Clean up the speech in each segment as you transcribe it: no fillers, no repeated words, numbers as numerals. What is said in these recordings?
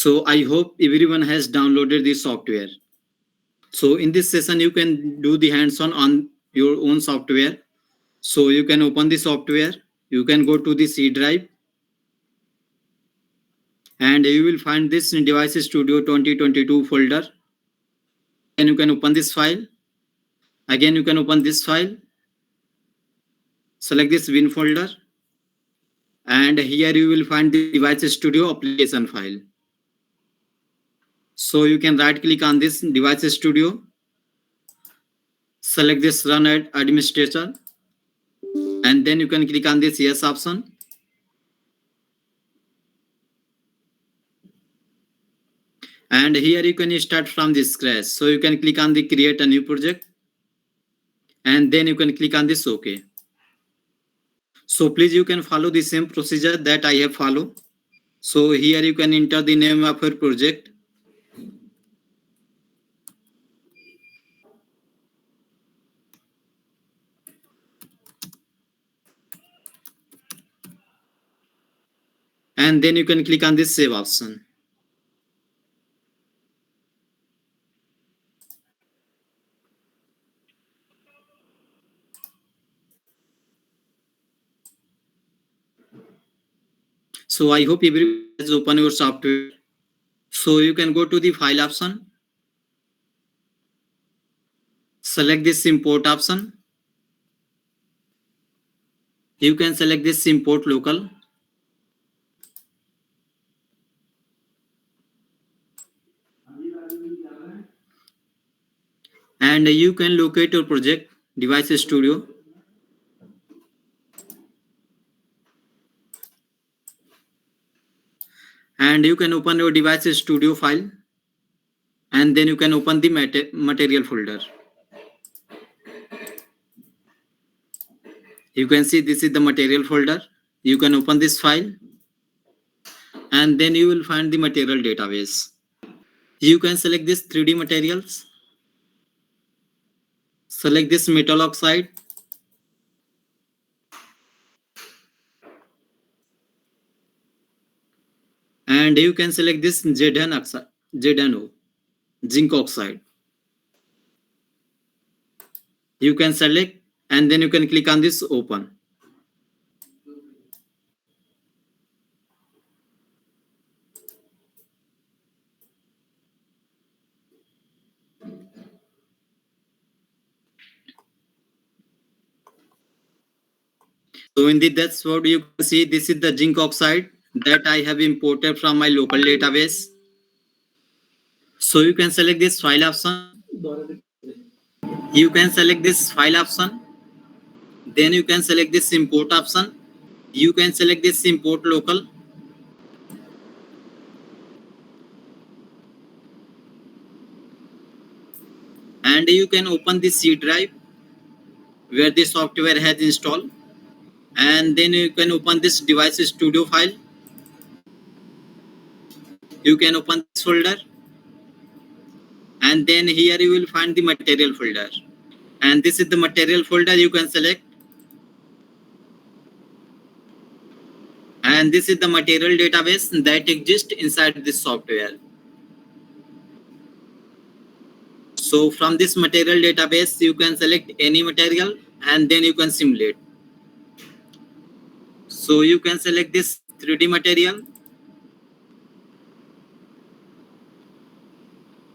So I hope everyone has downloaded this software. So in this session, you can do the hands-on on your own software. So you can open the software, you can go to the C drive, and you will find this Device Studio 2022 folder. And you can open this file. Again, you can open this file. Select this Win folder. And here you will find the Device Studio application file. So you can right click on this Device Studio. Select this Run as Administrator. And then you can click on this Yes option. And here you can start from the scratch. So you can click on the Create a New Project. And then you can click on this OK. So please you can follow the same procedure that I have followed. So here you can enter the name of your project. And then you can click on this Save option. So I hope everyone has opened your software. So you can go to the File option. Select this Import option. You can select this Import Local. And you can locate your project, Device Studio. And you can open your Device Studio file. And then you can open the material folder. You can see this is the material folder. You can open this file. And then you will find the material database. You can select this 3D materials. Select this metal oxide. And you can select this ZNO, zinc oxide. You can select and then you can click on this Open. So in the dashboard, you can see this is the zinc oxide that I have imported from my local database. So you can select this file option. You can select this file option. Then you can select this import option. You can select this import local. And you can open the C drive where the software has installed. And then you can open this Device Studio file. You can open this folder. And then here you will find the material folder. And this is the material folder you can select. And this is the material database that exists inside this software. So from this material database, you can select any material and then you can simulate. So you can select this 3D material.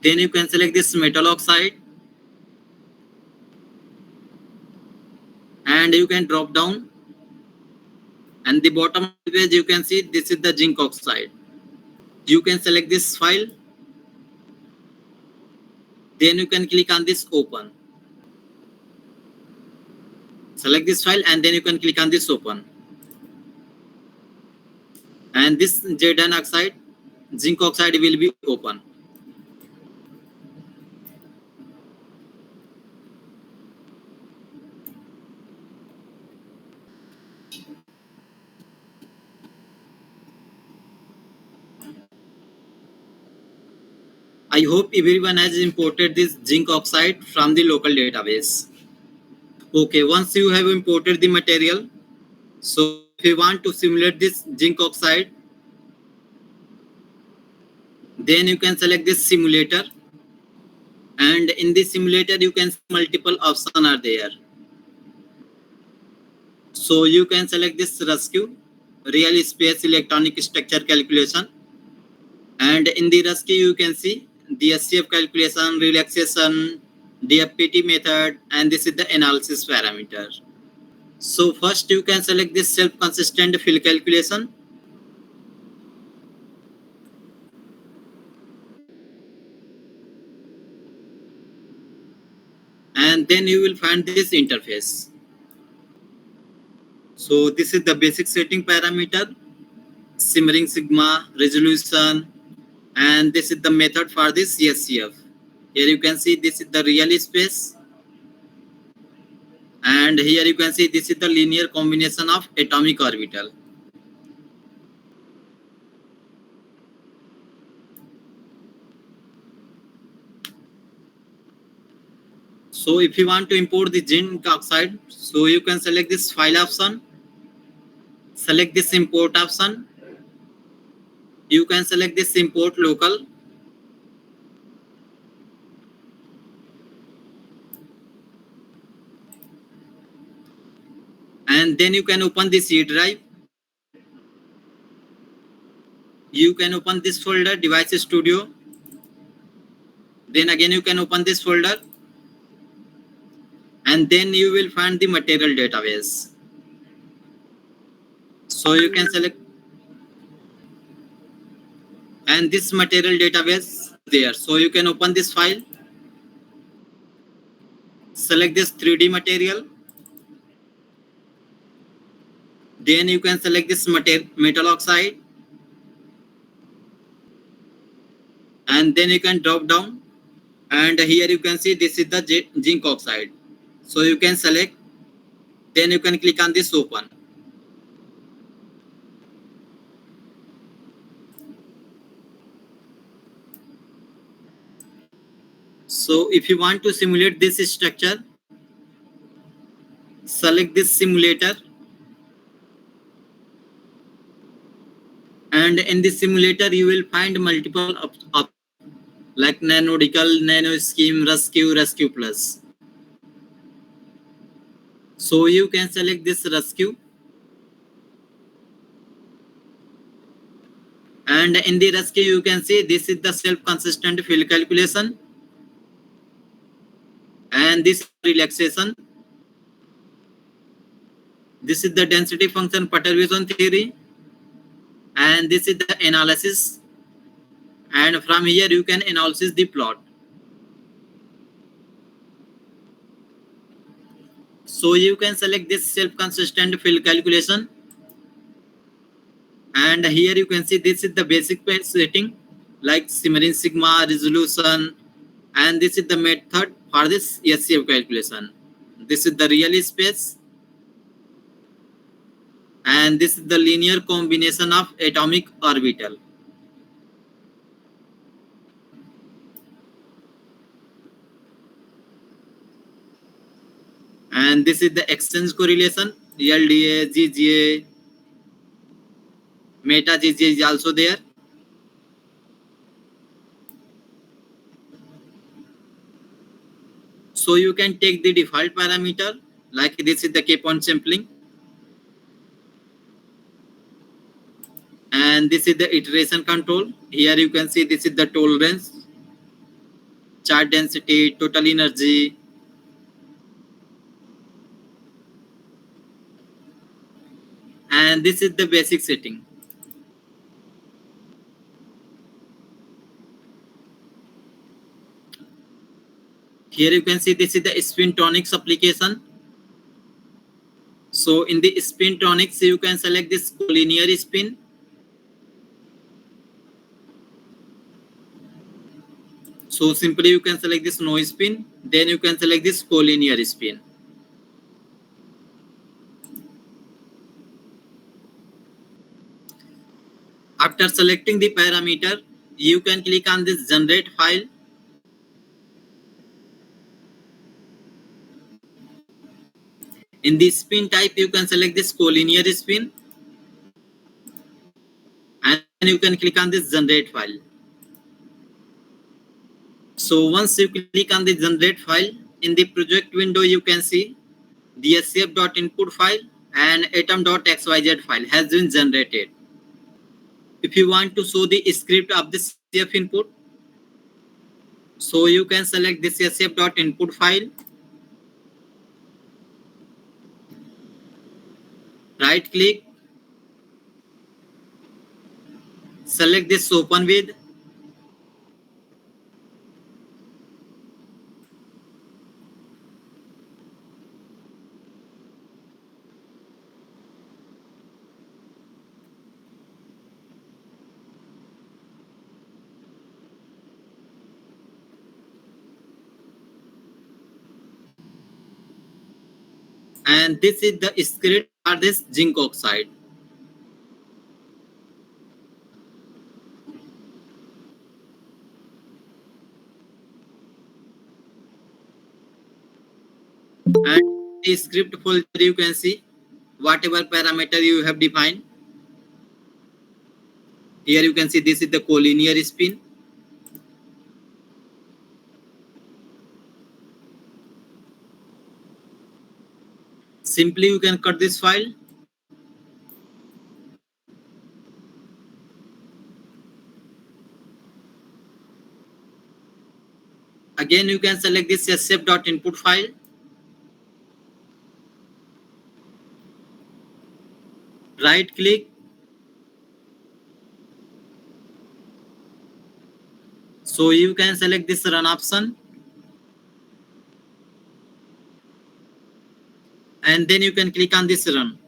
Then you can select this metal oxide. And you can drop down. And the bottom page you can see this is the zinc oxide. You can select this file. Then you can click on this Open. Select this file and then you can click on this Open. And this Zn oxide, zinc oxide will be open. I hope everyone has imported this zinc oxide from the local database. Okay, once you have imported the material, so if you want to simulate this zinc oxide, Then you can select this simulator, and in this simulator you can see multiple options are there. So you can select this RESCU, real space electronic structure calculation, and in the RESCU you can see the SCF calculation, relaxation, DFPT method, and this is the analysis parameter. So first you can select this self-consistent field calculation. And then you will find this interface. So this is the basic setting parameter, simmering sigma, resolution, and this is the method for this SCF. Here you can see this is the real space, and here you can see this is the linear combination of atomic orbital. So if you want to import the zinc oxide, so you can select this file option, select this import option, you can select this import local, and then you can open the C drive. You can open this folder, device studio. Then again you can open this folder, and then you will find the material database. So you can select, and this material database there. So you can open this file, select this 3D material. Then you can select this metal oxide, and then you can drop down, and here you can see this is the zinc oxide. So you can select, then you can click on this open. So if you want to simulate this structure, select this simulator, and in this simulator you will find multiple like nanodical, nano scheme, rescue, rescue plus. So you can select this rescue, and in the rescue you can see this is the self-consistent field calculation, and this relaxation, this is the density function perturbation theory, and this is the analysis, and from here you can analyze the plot. So you can select this self-consistent field calculation, and here you can see this is the basic setting like simmering sigma, resolution, and this is the method for this SCF calculation. This is the real space, and this is the linear combination of atomic orbital. And this is the exchange correlation, LDA, GGA, meta GGA is also there. So you can take the default parameter, like this is the K-point sampling, and this is the iteration control. Here you can see this is the tolerance, charge density, total energy, and this is the basic setting. Here you can see this is the spintonics application. So in the spintonics you can select this collinear spin, so simply you can select this no spin, then you can select this collinear spin. After selecting the parameter, you can click on this generate file. In the spin type, you can select this collinear spin, and you can click on this generate file. So once you click on the generate file, in the project window you can see the scf.input file and atom.xyz file has been generated. If you want to show the script of the scf input, so you can select this scf.input file, right click, select this open with, and this is the script for this zinc oxide. And the script folder you can see whatever parameter you have defined. Here you can see this is the collinear spin. Simply you can cut this file. Again you can select this scf.input file. Right click. So you can select this run option. And then you can click on this run.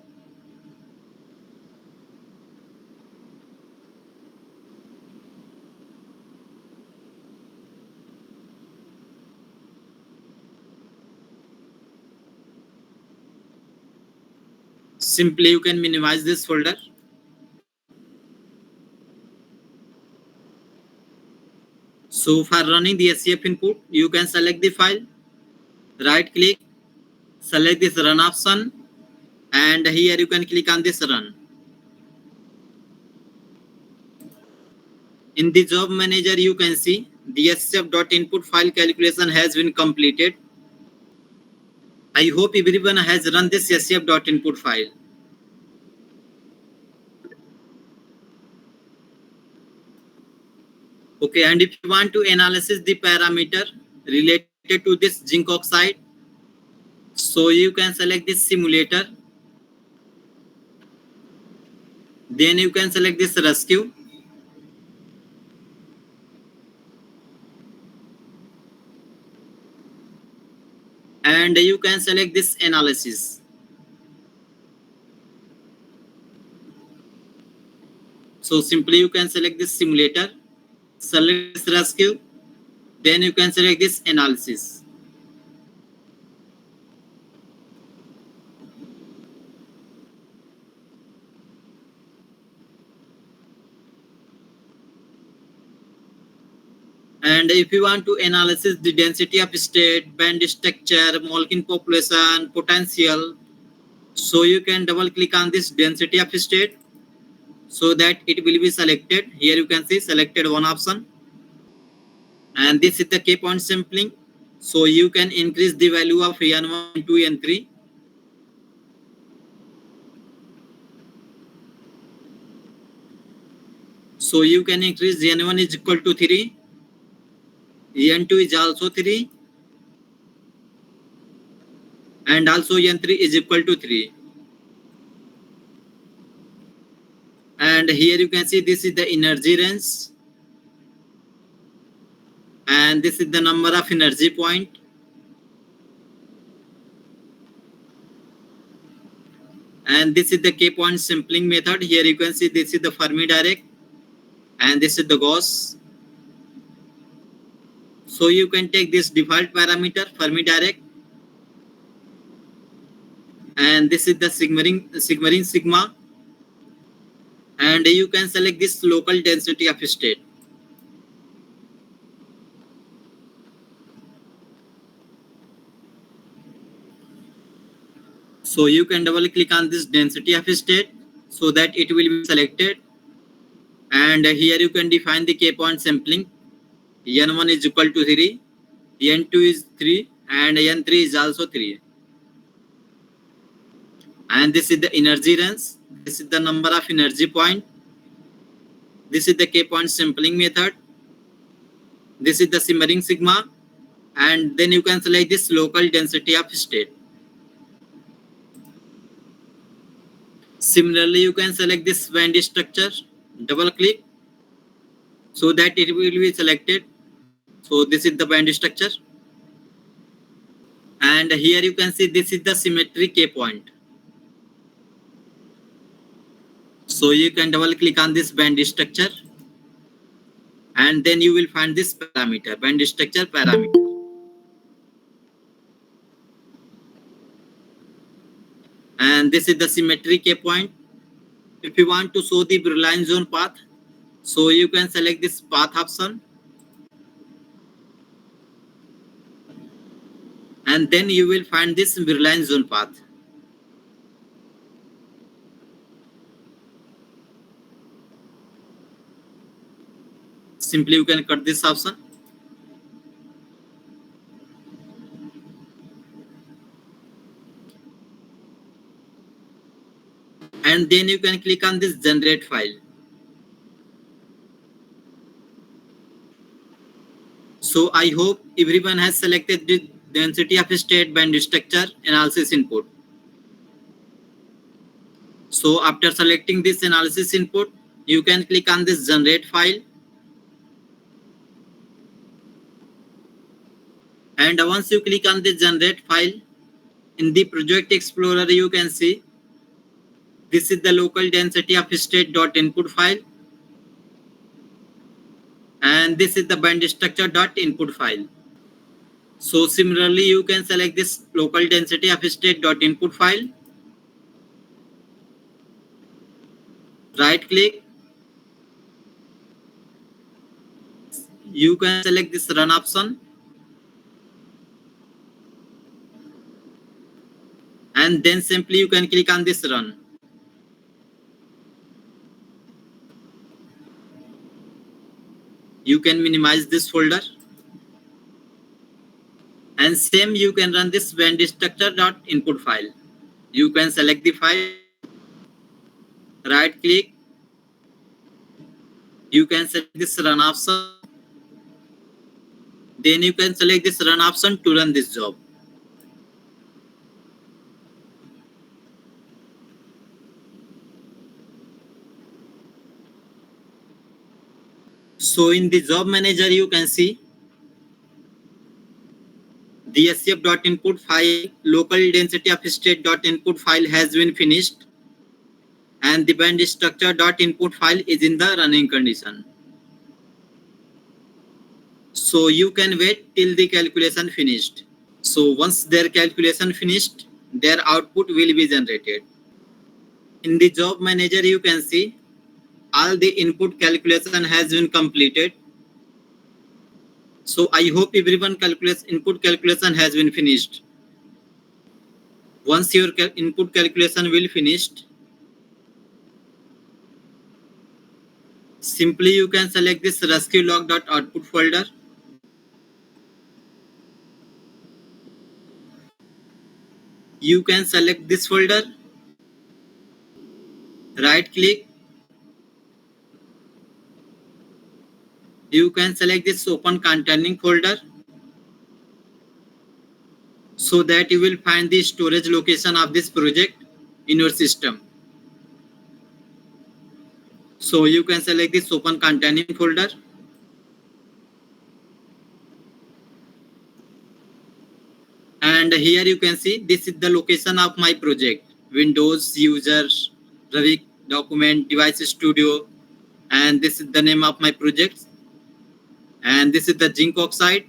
Simply you can minimize this folder. So for running the SCF input, you can select the file, right click, select this run option, and here you can click on this run. In the job manager, you can see the scf.input file calculation has been completed. I hope everyone has run this scf.input file. Okay, and if you want to analyze the parameter related to this zinc oxide, so you can select this simulator. Then you can select this rescue. And you can select this analysis. So simply you can select this simulator, select this rescue, then you can select this analysis. And if you want to analyze the density of state, band structure, molecule population, potential, so you can double click on this density of state so that it will be selected. Here you can see selected one option. And this is the K point sampling. So you can increase the value of N1, N2, N3. So you can increase N1 is equal to 3, N2 is also 3, and also N3 is equal to 3. And here you can see this is the energy range, and this is the number of energy point. And this is the K point sampling method. Here you can see this is the Fermi direct, and this is the Gauss. So you can take this default parameter Fermi direct, and this is the sigmaring sigma, and you can select this local density of state. So you can double click on this density of state so that it will be selected, and here you can define the K point sampling. N1 is equal to 3, N2 is 3, and N3 is also 3. And this is the energy range. This is the number of energy point. This is the K-point sampling method. This is the simmering sigma. And then you can select this local density of state. Similarly, you can select this band structure, double click, so that it will be selected. So this is the band structure. And here you can see this is the symmetry K point. So you can double click on this band structure, and then you will find this parameter, band structure parameter. And this is the symmetry K point. If you want to show the Brillouin zone path, so you can select this path option, and then you will find this Brillouin zone path. Simply you can cut this option. And then you can click on this generate file. So I hope everyone has selected the density of state band structure analysis input. So after selecting this analysis input, you can click on this generate file. And once you click on the generate file, in the project explorer you can see this is the local density of state.input file, and this is the band structure.input file. So similarly, you can select this local density of state.input file, right click, you can select this run option, and then simply you can click on this run. You can minimize this folder, and same you can run this band structure.input file. You can select the file, right click, you can select this run option, then you can select this run option to run this job. So in the job manager you can see the scf.input file, local density of state.input file has been finished, and the band structure.input file is in the running condition. So you can wait till the calculation finished. So once their calculation finished, their output will be generated. In the job manager you can see all the input calculation has been completed. So I hope everyone input calculation has been finished. Once your input calculation will finished, simply you can select this rescue log.output folder. You can select this folder, right click, you can select this open containing folder, so that you will find the storage location of this project in your system. So you can select this open containing folder, and here you can see this is the location of my project: Windows, users, Ravi, document, device studio, and this is the name of my project, and this is the zinc oxide,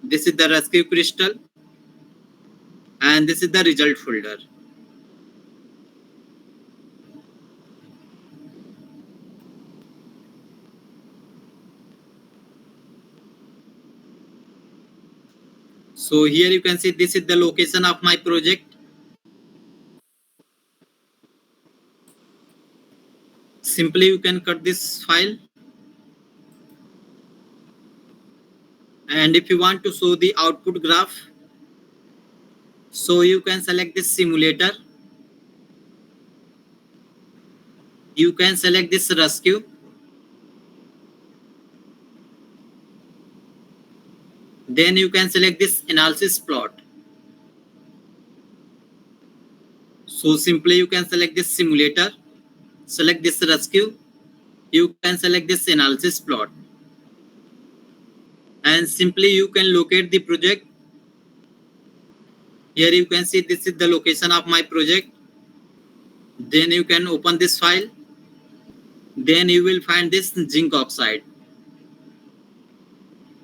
this is the rescue crystal, and this is the result folder. So here you can see this is the location of my project. Simply you can cut this file, And if you want to show the output graph, so you can select this simulator. You can select this rescue. Then you can select this analysis plot. So simply you can select this simulator, select this rescue. You can select this analysis plot. And simply you can locate the project. Here you can see this is the location of my project. Then you can open this file. Then you will find this zinc oxide.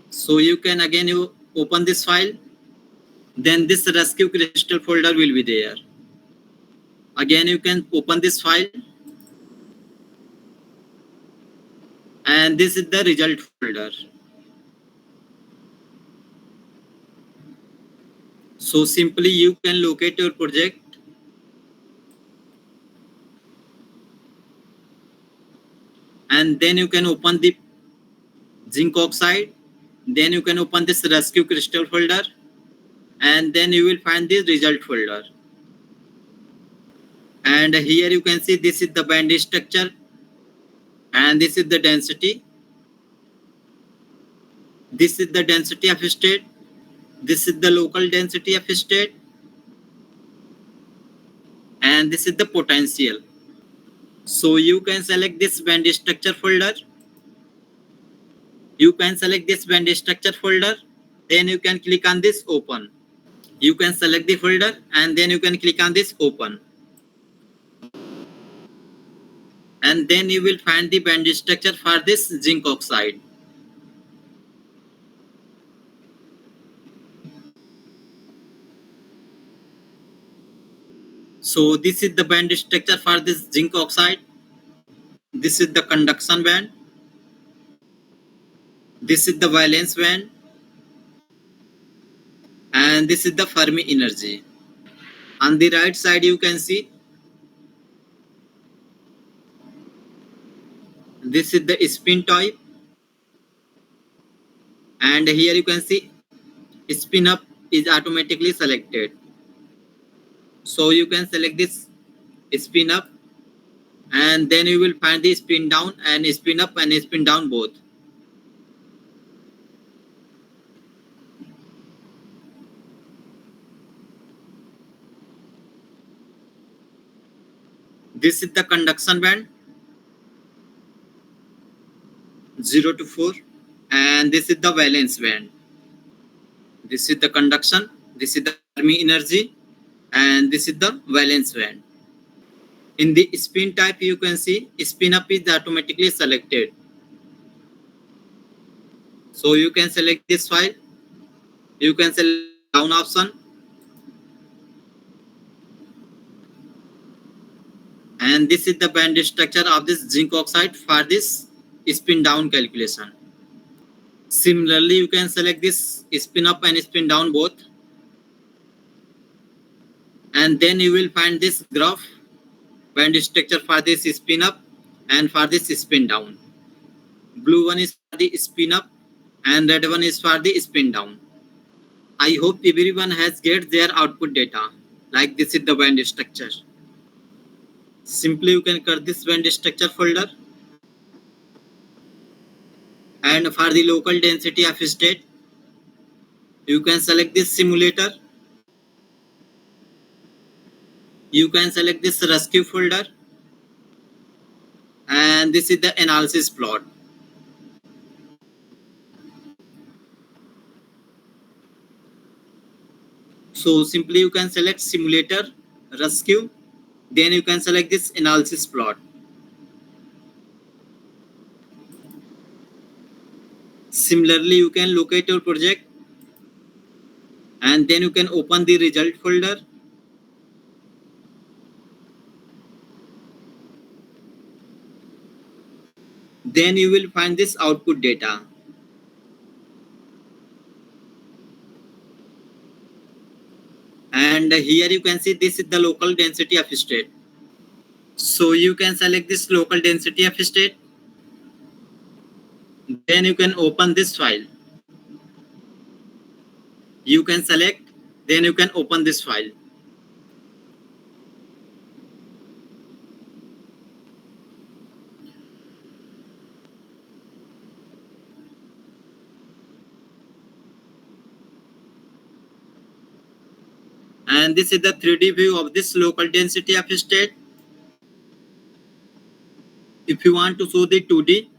So you can again you open this file. Then this rescue crystal folder will be there. Again you can open this file. And this is the result folder. So simply you can locate your project. And then you can open the zinc oxide. Then you can open this rescue crystal folder. And then you will find this result folder. And here you can see this is the band structure. And this is the density. This is the density of state. This is the local density of state. And this is the potential. So you can select this band structure folder. You can select this band structure folder. Then you can click on this open. You can select the folder and then you can click on this open. And then you will find the band structure for this zinc oxide. So this is the band structure for this zinc oxide. This is the conduction band. This is the valence band. And this is the Fermi energy. On the right side you can see this is the spin type. And here you can see spin up is automatically selected. So you can select this spin up and then you will find the spin down and spin up and spin down both. This is the conduction band 0 to 4 and this is the valence band. This is the conduction, this is the Fermi energy and this is the valence band. In the spin type you can see spin up is automatically selected. So you can select this file. You can select down option. And this is the band structure of this zinc oxide for this spin down calculation. Similarly, you can select this spin up and spin down both. And then you will find this graph band structure for this spin up and for this spin down. Blue one is for the spin up and red one is for the spin down. I hope everyone has get their output data. Like this is the band structure. Simply you can cut this band structure folder. And for the local density of state, you can select this simulator. You can select this rescue folder. And this is the analysis plot. So simply you can select simulator, rescue, then you can select this analysis plot. Similarly, you can locate your project and then you can open the result folder. Then you will find this output data. And here you can see this is the local density of state. So you can select this local density of state. Then you can open this file. You can select, then you can open this file. And this is the 3D view of this local density of state. If you want to show the 2D,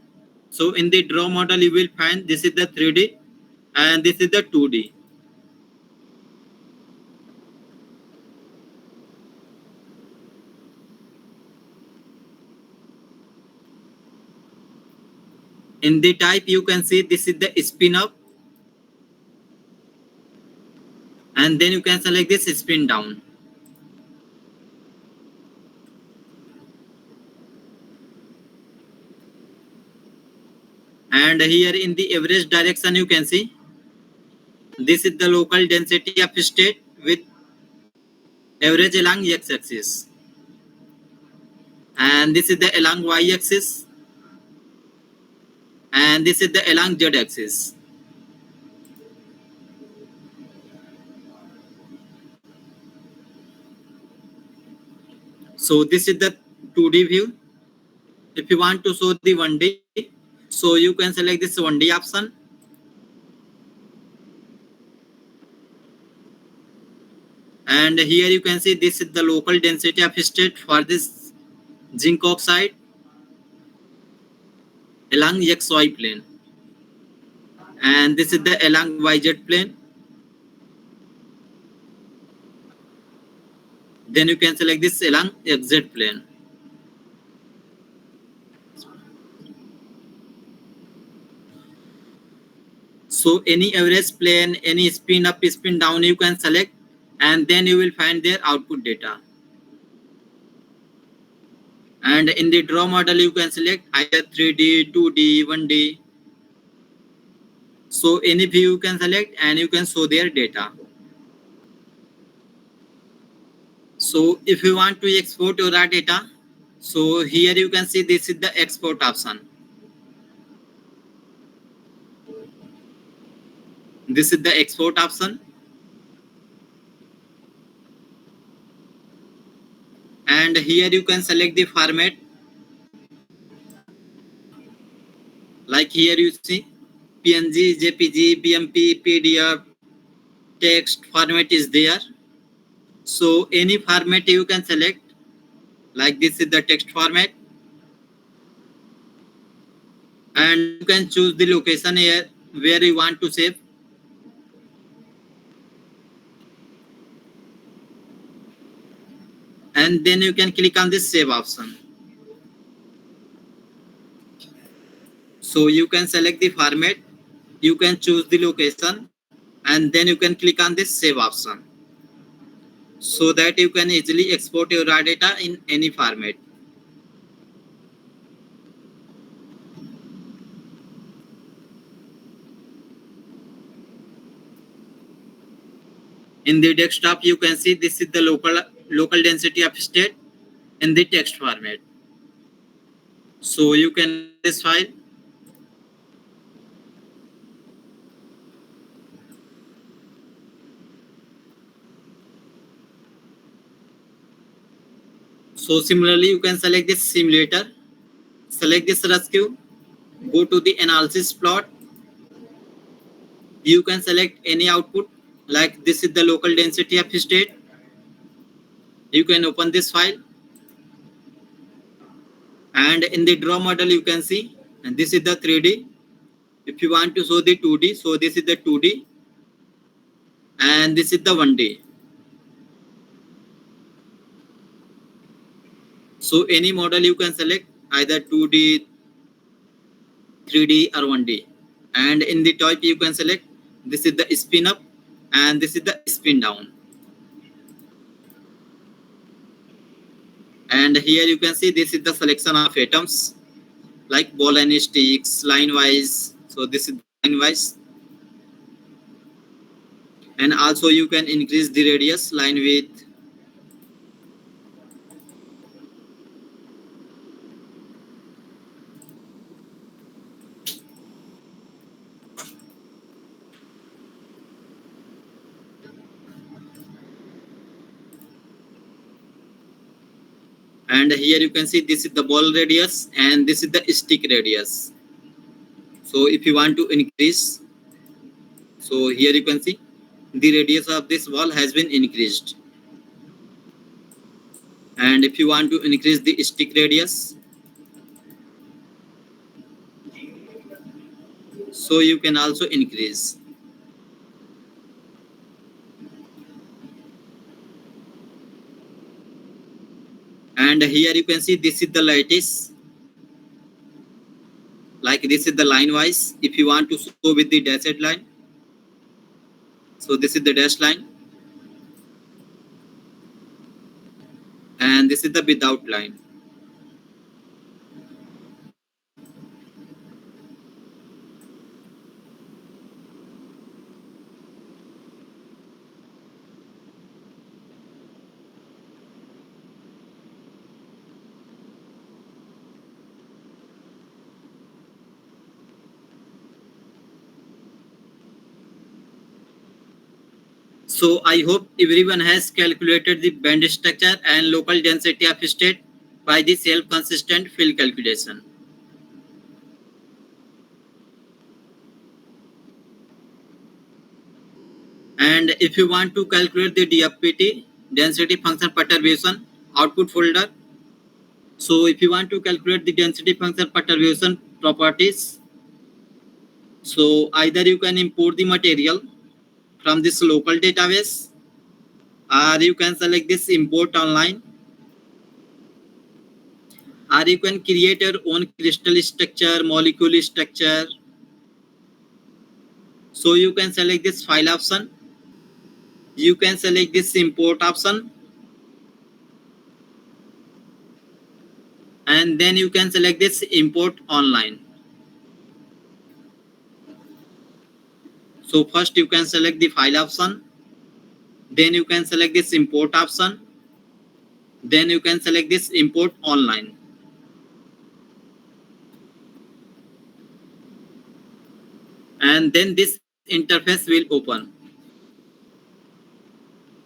so in the draw model you will find this is the 3D and this is the 2D. In the type you can see this is the spin up, and then you can select this spin down. And here in the average direction you can see this is the local density of state with average along x-axis, and this is the along y-axis, and this is the along z-axis. So this is the 2D view. If you want to show the 1D, so you can select this 1D option, and here you can see this is the local density of state for this zinc oxide along xy plane, and this is the along yz plane. Then you can select this along xz plane. So any average plane, any spin up, spin down you can select, and then you will find their output data. And in the draw model you can select either 3D, 2D, 1D. So any view you can select and you can show their data. So if you want to export your raw data, so here you can see this is the export option. This is the export option. And here you can select the format. Like here you see PNG, JPG, BMP, PDF, text format is there. So any format you can select. Like this is the text format. And you can choose the location here where you want to save. And then you can click on this save option. So you can select the format, you can choose the location, and then you can click on this save option so that you can easily export your raw data in any format. In the desktop you can see this is the local density of state in the text format. So you can this file. So similarly you can select this simulator, select this RESCU, go to the analysis plot. You can select any output, like this is the local density of state. You can open this file, and in the draw model you can see, and this is the 3D. If you want to show the 2D, so this is the 2D, and this is the 1D. So any model you can select, either 2D, 3D or 1D. And in the type you can select, this is the spin up and this is the spin down. And here you can see this is the selection of atoms like ball and sticks, line wise. So this is line wise. And also you can increase the radius, line width. And here you can see this is the ball radius and this is the stick radius. So if you want to increase, so here you can see the radius of this ball has been increased. And if you want to increase the stick radius, so you can also increase. And here you can see this is the lattice, like this is the line wise. If you want to show with the dashed line, so this is the dashed line and this is the without line. So I hope everyone has calculated the band structure and local density of state by the self-consistent field calculation. And if you want to calculate the DFPT, density function perturbation output folder, so if you want to calculate the density function perturbation properties, so either you can import the material from this local database or you can select this import online, or you can create your own crystal structure, molecule structure. So you can select this file option, you can select this import option, and then you can select this import online. So first you can select the file option, then you can select this import option, then you can select this import online. And then this interface will open.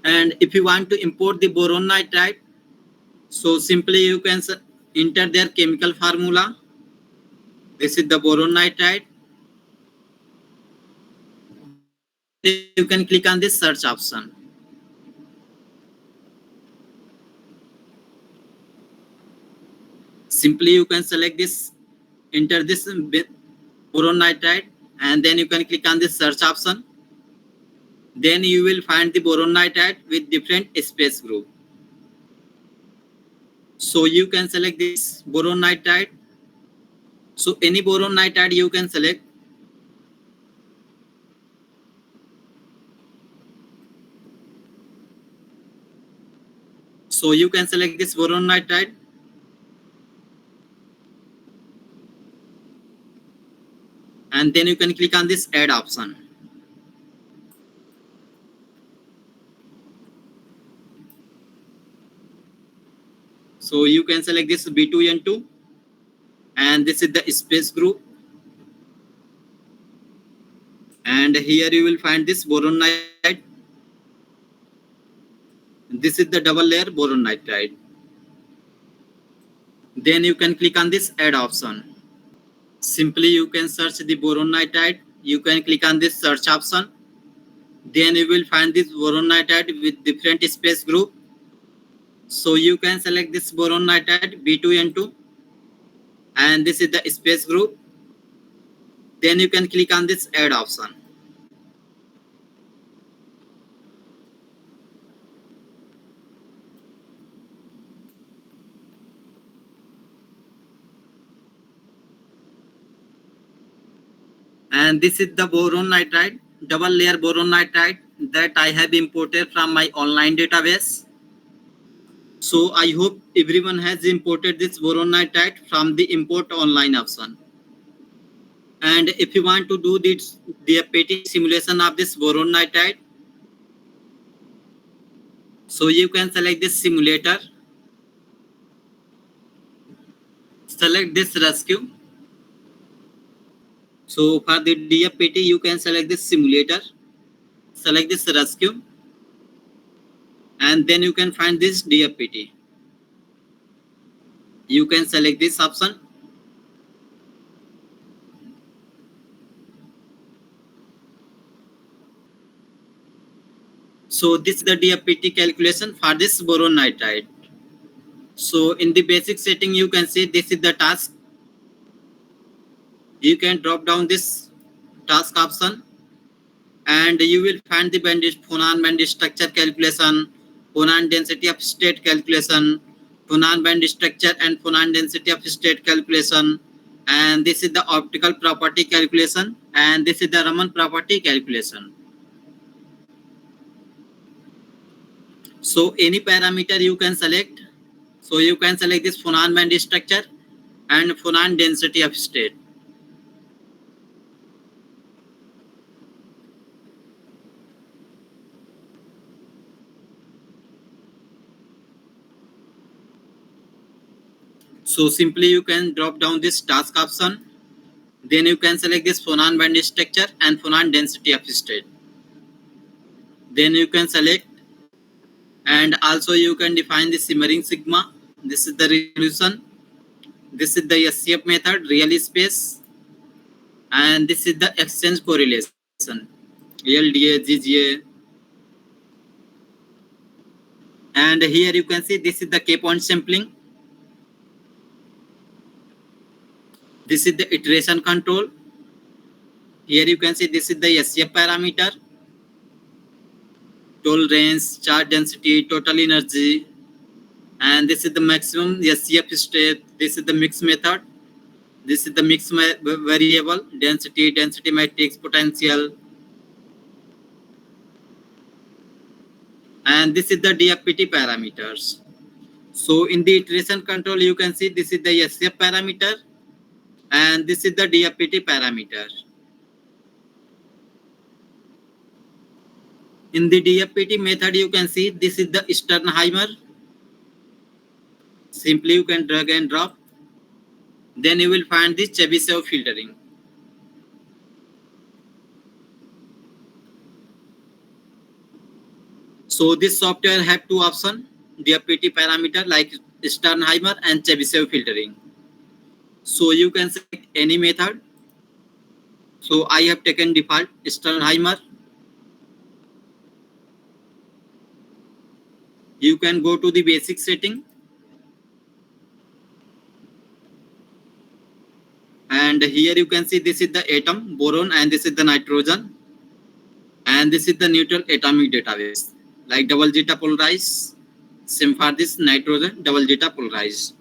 And if you want to import the boron nitride, so simply you can enter their chemical formula. This is the boron nitride. Then you can click on this search option. Simply you can select this, enter this boron nitride, and then you can click on this search option. Then you will find the boron nitride with different space group. So you can select this boron nitride. So any boron nitride you can select. So you can select this boron nitride. And then you can click on this add option. So you can select this B2N2, and this is the space group. And here you will find this boron nitride. This is the double layer boron nitride. Then you can click on this add option. Simply you can search the boron nitride. You can click on this search option. Then you will find this boron nitride with different space group. So you can select this boron nitride B2N2, and this is the space group. Then you can click on this add option. And this is the boron nitride, double layer boron nitride that I have imported from my online database. So I hope everyone has imported this boron nitride from the import online option. And if you want to do this DFPT simulation of this boron nitride, so you can select this simulator, select this RESCU. So for the DFPT, you can select this simulator, select this RESCU, and then you can find this DFPT. You can select this option. So this is the DFPT calculation for this boron nitride. So in the basic setting, you can see this is the task. You can drop down this task option and you will find the phonon band structure calculation, phonon density of state calculation, phonon band structure and phonon density of state calculation, and this is the optical property calculation, and this is the Raman property calculation. So any parameter you can select. So you can select this phonon band structure and phonon density of state. So simply you can drop down this task option. Then you can select this phonon band structure and phonon density of state. Then you can select, and also you can define the simmering sigma. This is the resolution. This is the SCF method, real space, and this is the exchange correlation, LDA, GGA. And here you can see this is the K-point sampling. This is the iteration control. Here you can see this is the SCF parameter, total range, charge density, total energy, and this is the maximum SCF state. This is the mix method. This is the mix variable, density matrix, potential, and this is the DFPT parameters. So in the iteration control, you can see this is the SCF parameter and this is the DFPT parameter. In the DFPT method, you can see this is the Sternheimer. Simply you can drag and drop. Then you will find this Chebyshev filtering. So this software have two options, DFPT parameter like Sternheimer and Chebyshev filtering. So you can select any method. So I have taken default Sternheimer. You can go to the basic setting. And here you can see this is the atom, boron, and this is the nitrogen. And this is the neutral atomic database, like double zeta polarized. Same for this nitrogen, double zeta polarized.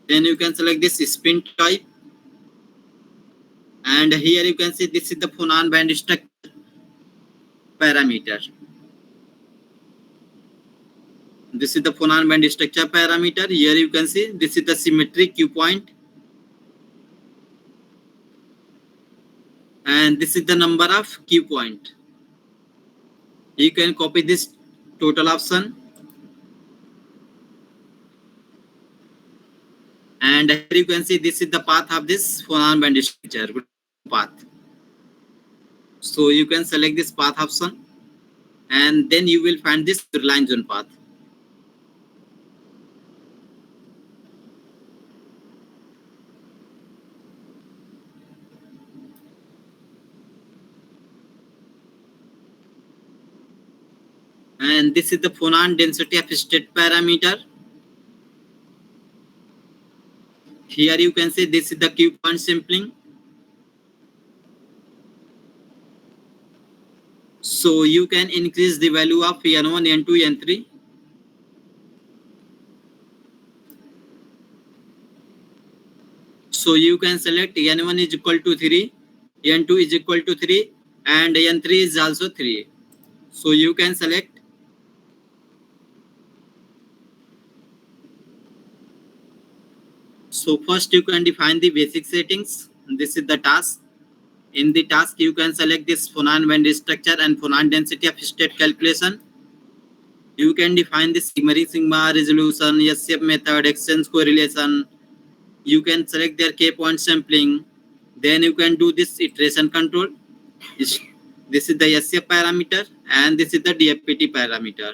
Then you can select this spin type. And here you can see this is the phonon band structure parameter. This is the phonon band structure parameter. Here you can see this is the symmetry Q point. And this is the number of Q point. You can copy this total option. And here you can see this is the path of this phonon band structure path. So you can select this path option and then you will find this line zone path. And this is the phonon density of state parameter. Here you can see this is the Q point sampling. So you can increase the value of N1, N2, N3. So you can select N1 is equal to 3, N2 is equal to 3, and N3 is also 3. So you can select. So first you can define the basic settings. This is the task. In the task, you can select this phonon band structure and phonon density of state calculation. You can define the simmering sigma, resolution, SCF method, exchange correlation. You can select their K-point sampling. Then you can do this iteration control. This is the SCF parameter and this is the DFPT parameter.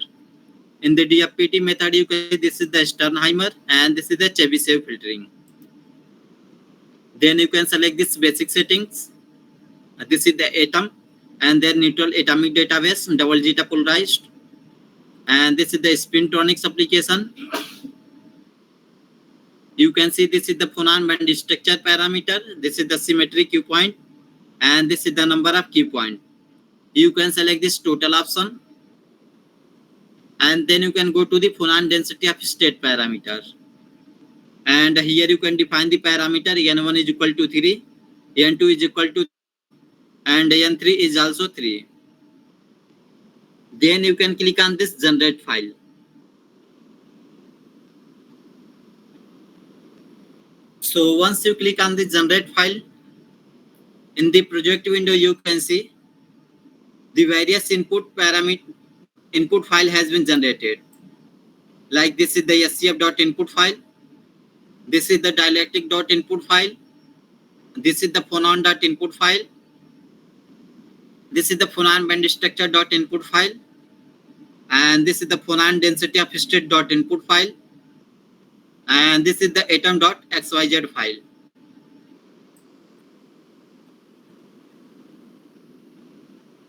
In the DFPT method, you can see this is the Sternheimer and this is the Chebyshev filtering. Then you can select this basic settings. This is the atom and their neutral atomic database, double zeta polarized. And this is the spintronics application. You can see this is the phonon band structure parameter. This is the symmetry Q point and this is the number of Q point. You can select this total option and then you can go to the phonon density of state parameter. And here you can define the parameter n1 is equal to 3, n2 is equal to, and n3 is also 3. Then you can click on this generate file. So once you click on the generate file, in the project window you can see the various input file has been generated. Like this is the scf.input file, this is the dielectric.input file, this is the phonon.input file, this is the phonon band structure.input file, and this is the phonon density of state.input file, and this is the atom.xyz file.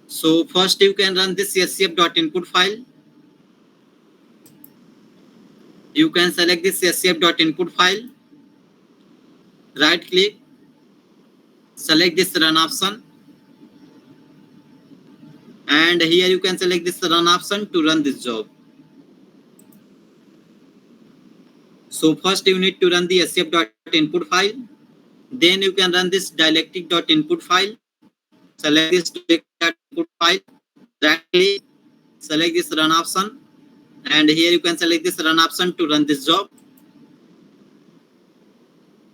So first you can run this scf.input file. You can select this scf.input file, right click, select this run option, and here you can select this run option to run this job. So first you need to run the scf.input file, then you can run this dielectric.input file, select this dielectric.input file, right click, select this run option, and here you can select this run option to run this job.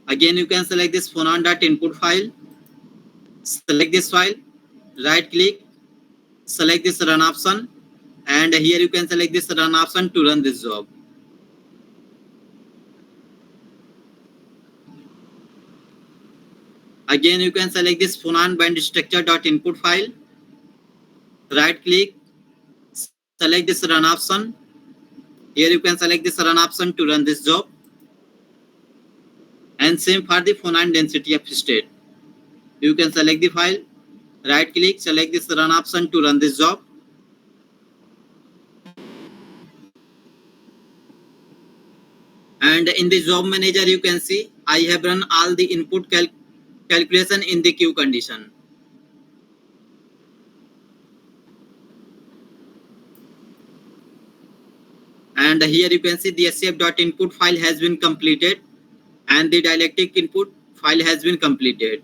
Again you can select this phonon.input file, select this file, right click, select this run option, and here you can select this run option to run this job. Again you can select this phonon band structure.input file, right click, select this run option, here you can select this run option to run this job, and same for the phonon density of state. You can select the file, right click, select this run option to run this job, and in the job manager you can see I have run all the input calculation in the queue condition. And here you can see the scf.input file has been completed and the dielectric input file has been completed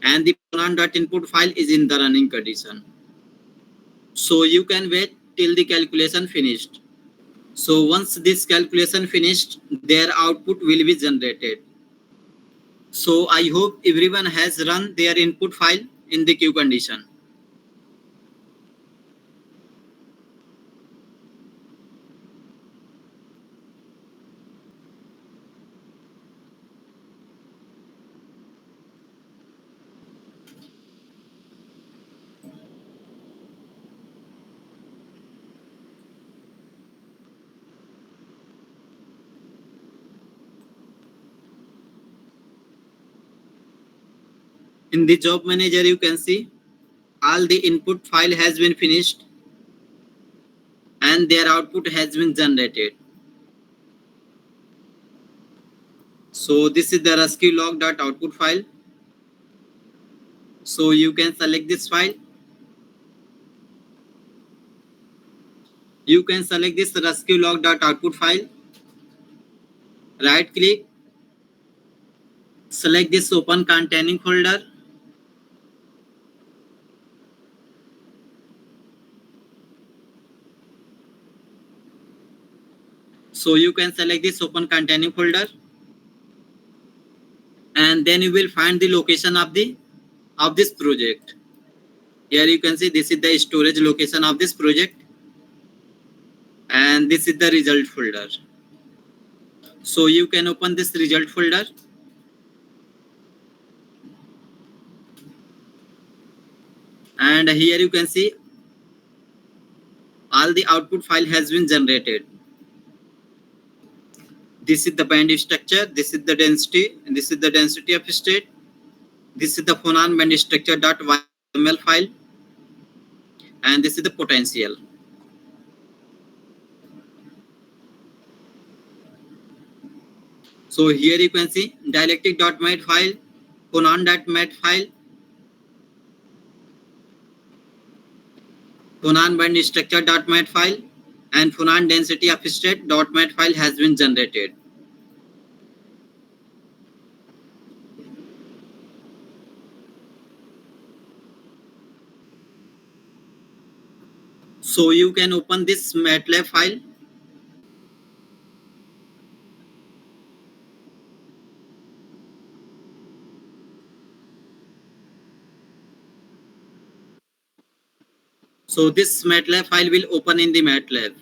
and the phonon.input file is in the running condition. So you can wait till the calculation finished. So once this calculation finished, their output will be generated. So I hope everyone has run their input file in the queue condition. In the job manager you can see all the input file has been finished and their output has been generated. So this is the rescue log.output file. So you can select this file. You can select this rescue log.output file. Right click. Select this open containing folder. So you can select this open containing folder. And then you will find the location of this project. Here you can see this is the storage location of this project. And this is the result folder. So you can open this result folder. And here you can see all the output file has been generated. This is the band structure, this is the density, and this is the density of state. This is the phonon band structure .yml file, and this is the potential. So here you can see dielectric.mat file, phonon.mat file, phonon band structure.mat file, and phonon density of state.mat file has been generated. So you can open this MATLAB file. So this MATLAB file will open in the MATLAB.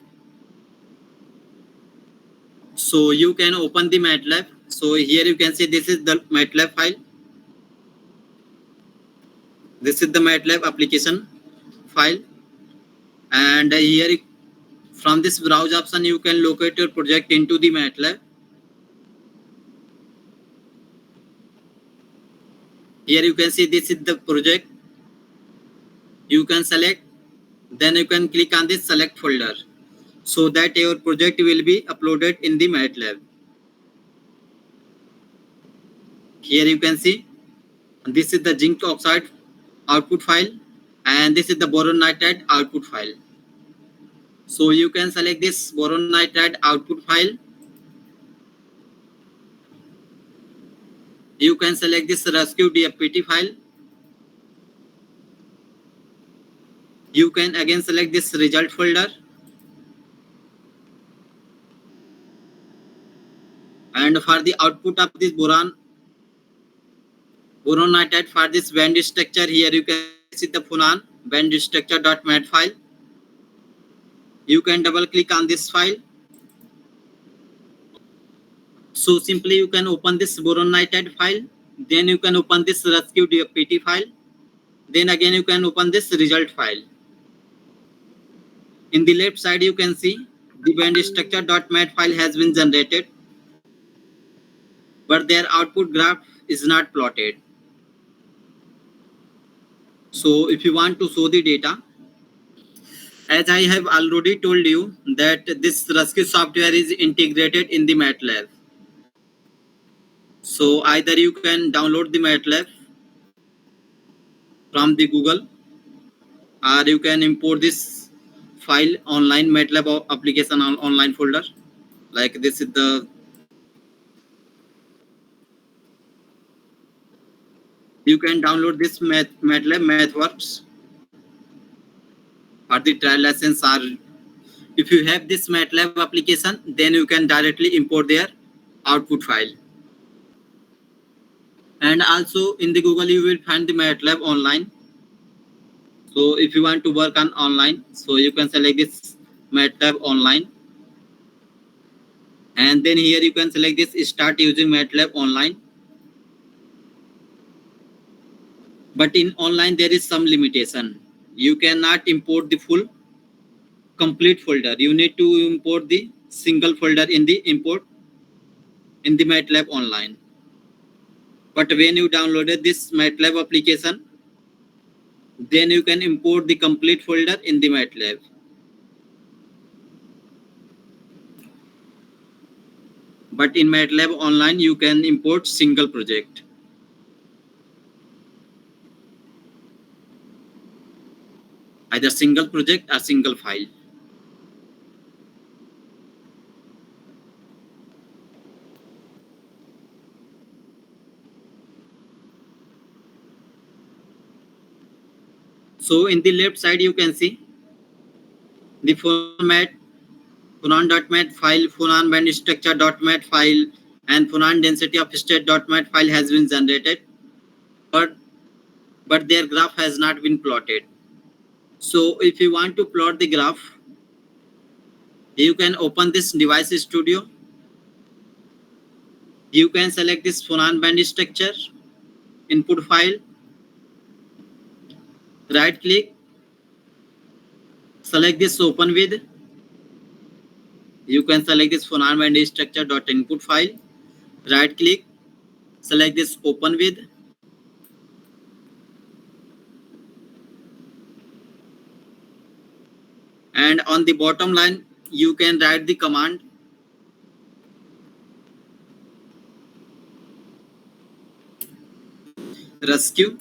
So you can open the MATLAB. So here you can see this is the MATLAB file. This is the MATLAB application file. And here from this browse option you can locate your project into the MATLAB. Here you can see this is the project. You can select, then you can click on this select folder so that your project will be uploaded in the MATLAB. Here you can see this is the zinc oxide output file and this is the boron nitride output file. So you can select this boron nitride output file. You can select this RESCU DFPT file. You can again select this result folder. And for the output of this boron nitride for this band structure, here you can see the phonon band structure.mat file. You can double click on this file. So simply you can open this boron nitride file. Then you can open this RESCU DFPT file. Then again you can open this result file. In the left side you can see the band structure.mat file has been generated, but their output graph is not plotted. So if you want to show the data, as I have already told you that this RESCU software is integrated in the MATLAB. So either you can download the MATLAB from the Google, or you can import this file online, MATLAB application online folder. Like this is the, you can download this MATLAB MathWorks or the trial lessons, or if you have this MATLAB application, then you can directly import their output file. And also in the Google you will find the MATLAB online. So if you want to work on online, so you can select this MATLAB online, and then here you can select this start using MATLAB online. But in online there is some limitation. You cannot import the full complete folder. You need to import the single folder in the import in the MATLAB online. But when you downloaded this MATLAB application, then you can import the complete folder in the MATLAB. But in MATLAB online, you can import single project. Either single project or single file. So in the left side, you can see the phonon.mat file, phonon band structure.mat file, and phonon density of state.mat file has been generated, but their graph has not been plotted. So if you want to plot the graph, you can open this device studio. You can select this phonon band structure input file, right click, select this open with. You can select this phonon band structure.input file. Right click, select this open with. And on the bottom line, you can write the command RESCU.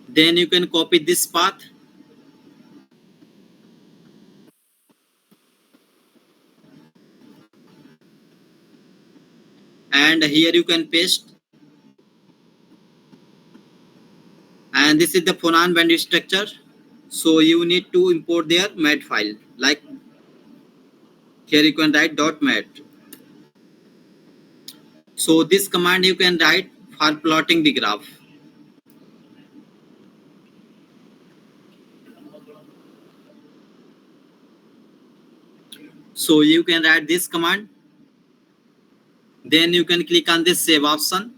Then you can copy this path and here you can paste. And this is the phonon band structure. So you need to import their mat file. Like here you can write .mat. So this command you can write for plotting the graph. So you can write this command. Then you can click on this save option.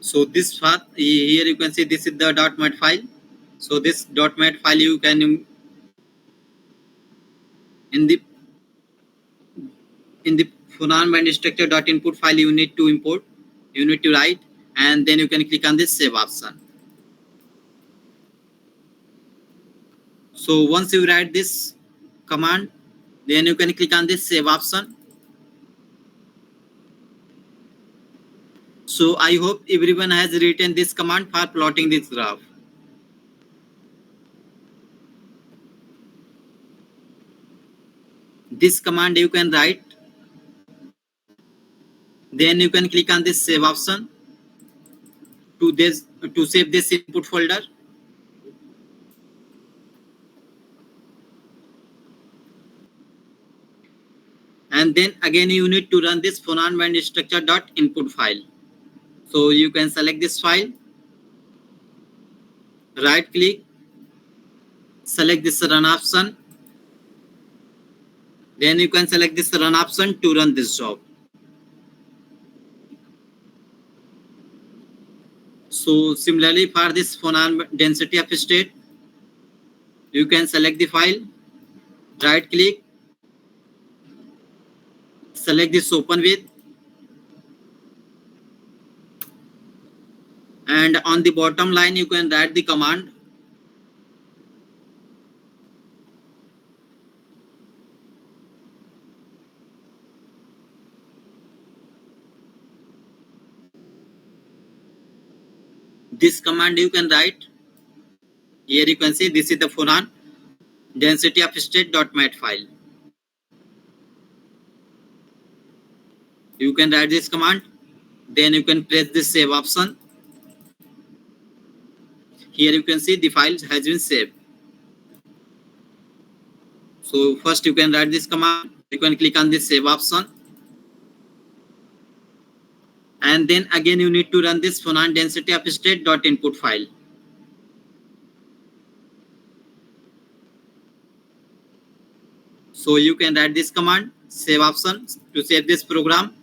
So this path here you can see this is the .mat file. So this .mat file you can in the phonon band structure.input file you need to import. You need to write and then you can click on this save option. So once you write this command, then you can click on this save option. So I hope everyone has written this command for plotting this graph. This command you can write. Then you can click on this save option to save this input folder. And then again you need to run this phonon band structure.input file. So you can select this file, right click, select this run option. Then you can select this run option to run this job. So similarly for this phonon density of state, you can select the file, right click, select this open with, and on the bottom line you can write the command this command you can write. Here you can see this is the phonon density of state.mat file. You can write this command. Then you can press this save option. Here you can see the file has been saved. So first you can write this command. You can click on this save option. And then again you need to run this phonon density of state.input file. So you can write this command, save option, to save this program.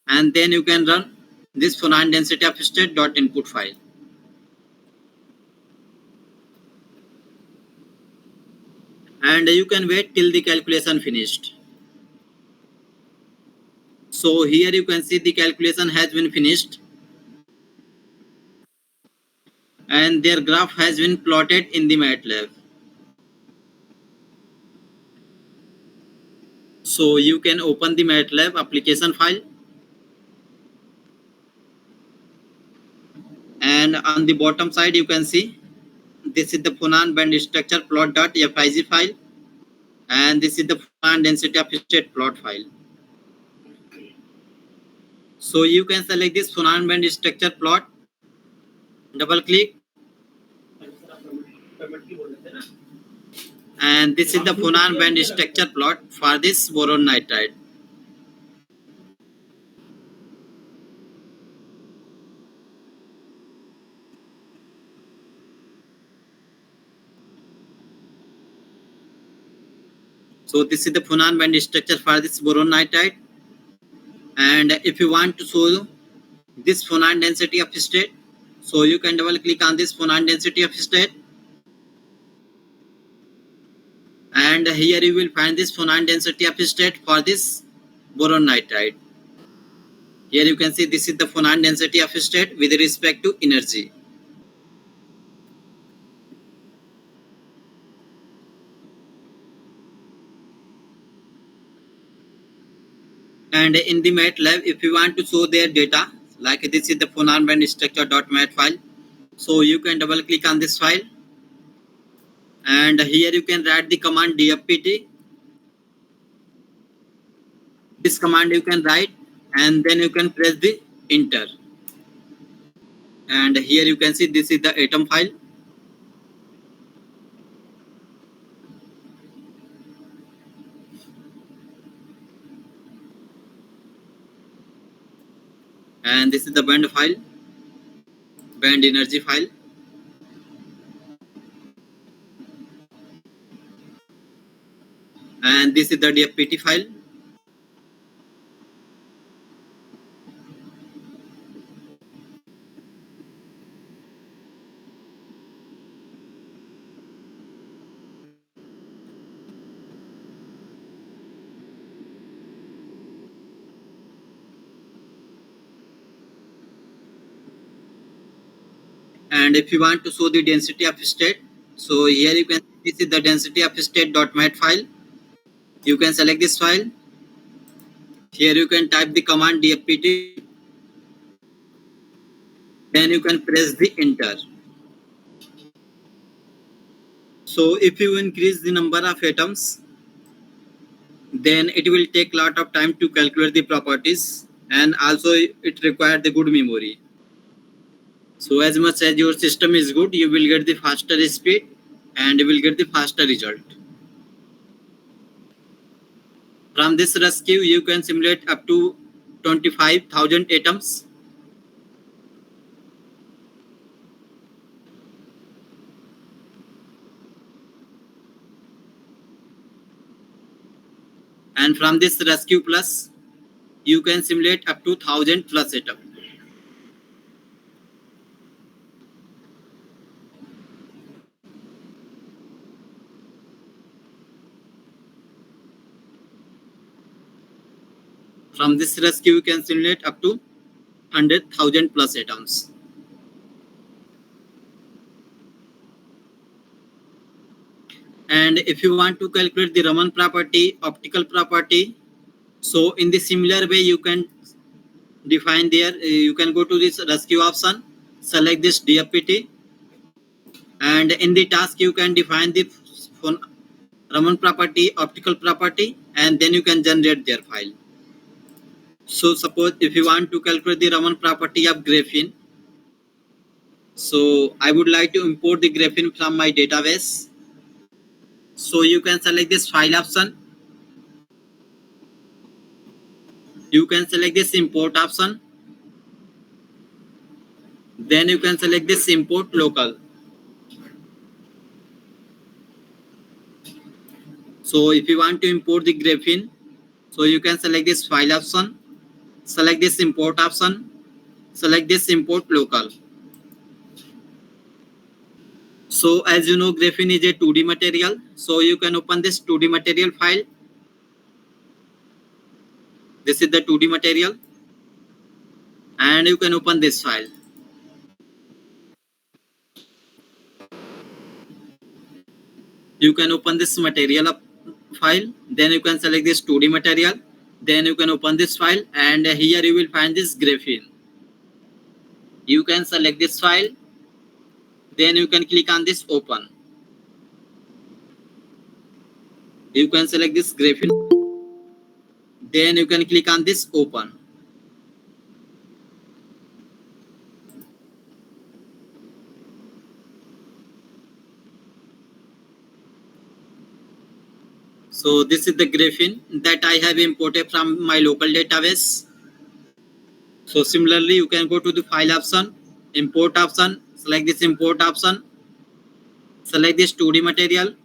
And then you can run this phonon density of state.input file. And you can wait till the calculation finished. So here you can see the calculation has been finished. And their graph has been plotted in the MATLAB. So you can open the MATLAB application file. And on the bottom side you can see this is the phonon band structure plot.fig file. And this is the phonon density of state plot file. So you can select this phonon band structure plot, double click, and this is the phonon band structure plot for this boron nitride. So this is the phonon band structure for this boron nitride. And if you want to show this phonon density of state, so you can double click on this phonon density of state, and here you will find this phonon density of state for this boron nitride. Here you can see this is the phonon density of state with respect to energy. And in the MATLAB, if you want to show their data, like this is the phonon band structure.mat file, so you can double click on this file, and here you can write the command DFPT. This command you can write, and then you can press the enter. And here you can see this is the atom file. And this is the band file, band energy file. And this is the DFPT file. And if you want to show the density of state, so here you can see this is the density of state.mat file. You can select this file. Here you can type the command DFPT, then you can press the enter. So if you increase the number of atoms, then it will take lot of time to calculate the properties, and also it requires the good memory. So as much as your system is good, you will get the faster speed and you will get the faster result. From this RESCU, you can simulate up to 25,000 atoms. And from this RESCU Plus, you can simulate up to 1,000 plus atoms. From this RESCU, you can simulate up to 100,000 plus atoms. And if you want to calculate the Raman property, optical property, so in the similar way you can define there. You can go to this RESCU option, select this DFPT, and in the task you can define the Raman property, optical property, and then you can generate their file. So suppose if you want to calculate the Raman property of graphene, so I would like to import the graphene from my database. So you can select this file option. You can select this import option. Then you can select this import local. So if you want to import the graphene, so you can select this file option, select this import option, select this import local. So as you know, graphene is a 2D material. So you can open this 2D material file. This is the 2D material. And you can open this file. You can open this material file. Then you can select this 2D material. Then you can open this file. And here you will find this graphene. You can select this file. Then you can click on this open. You can select this graphene. Then you can click on this open. So this is the graphene that I have imported from my local database. So similarly, you can go to the file option, import option, select this import option, select this 2D material,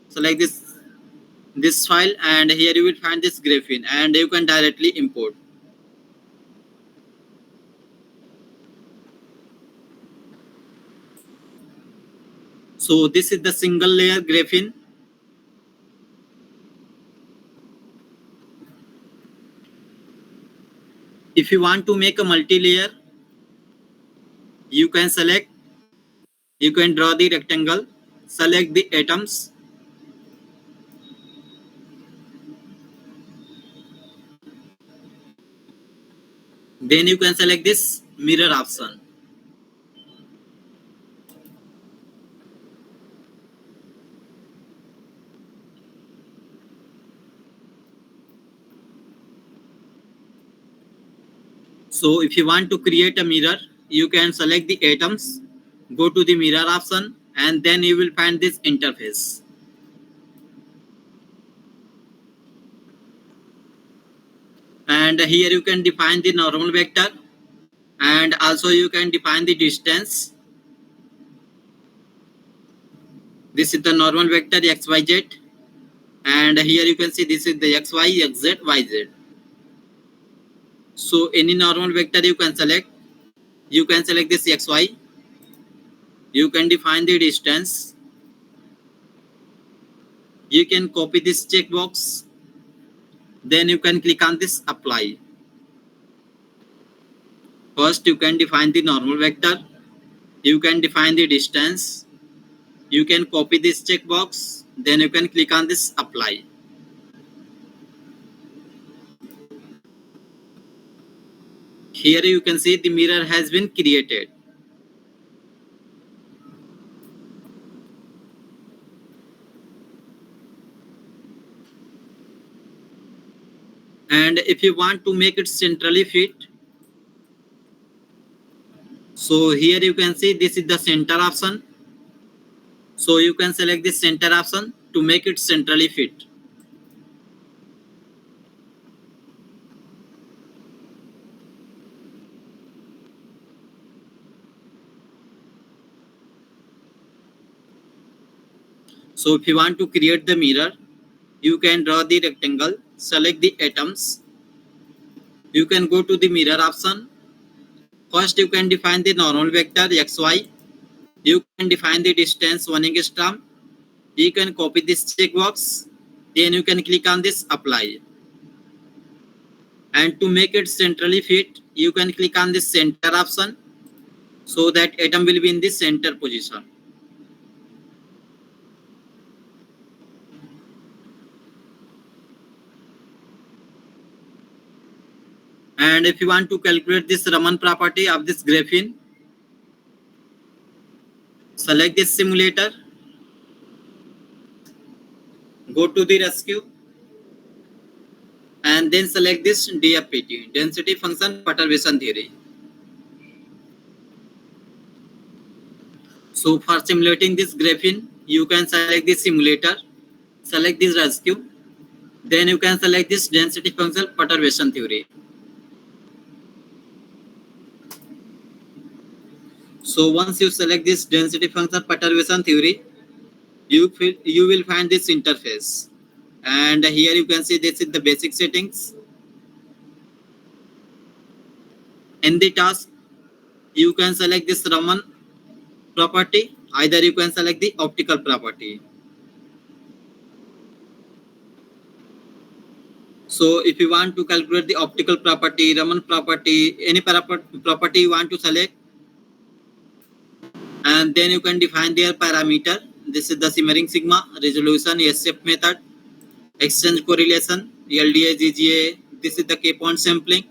select this file, and here you will find this graphene and you can directly import. So this is the single layer graphene. If you want to make a multi-layer, you can draw the rectangle, select the atoms, then you can select this mirror option. So if you want to create a mirror, you can select the atoms, go to the mirror option, and then you will find this interface. And here you can define the normal vector, and also you can define the distance. This is the normal vector xyz, and here you can see this is the xy, xz, yz. So any normal vector you can select. You can select this xy. You can define the distance. You can copy this checkbox. Then you can click on this apply. First, you can define the normal vector. You can define the distance. You can copy this checkbox. Then you can click on this apply. Here you can see the mirror has been created. And if you want to make it centrally fit, so here you can see this is the center option. So you can select this center option to make it centrally fit. So if you want to create the mirror, you can draw the rectangle, select the atoms. You can go to the mirror option. First, you can define the normal vector xy. You can define the distance 1 angstrom. You can copy this checkbox. Then you can click on this apply. And to make it centrally fit, you can click on this center option so that atom will be in the center position. And if you want to calculate this Raman property of this graphene, select this simulator, go to the RESCU, and then select this DFPT, density function perturbation theory. So for simulating this graphene, you can select this simulator, select this RESCU, then you can select this density function perturbation theory. So once you select this density function perturbation theory, you will find this interface. And here you can see this is the basic settings. In the task, you can select this Raman property, either you can select the optical property. So if you want to calculate the optical property, Raman property, any property you want to select, and then you can define their parameter. This is the simmering sigma, resolution, SF method, exchange correlation, LDA, GGA. This is the K-point sampling.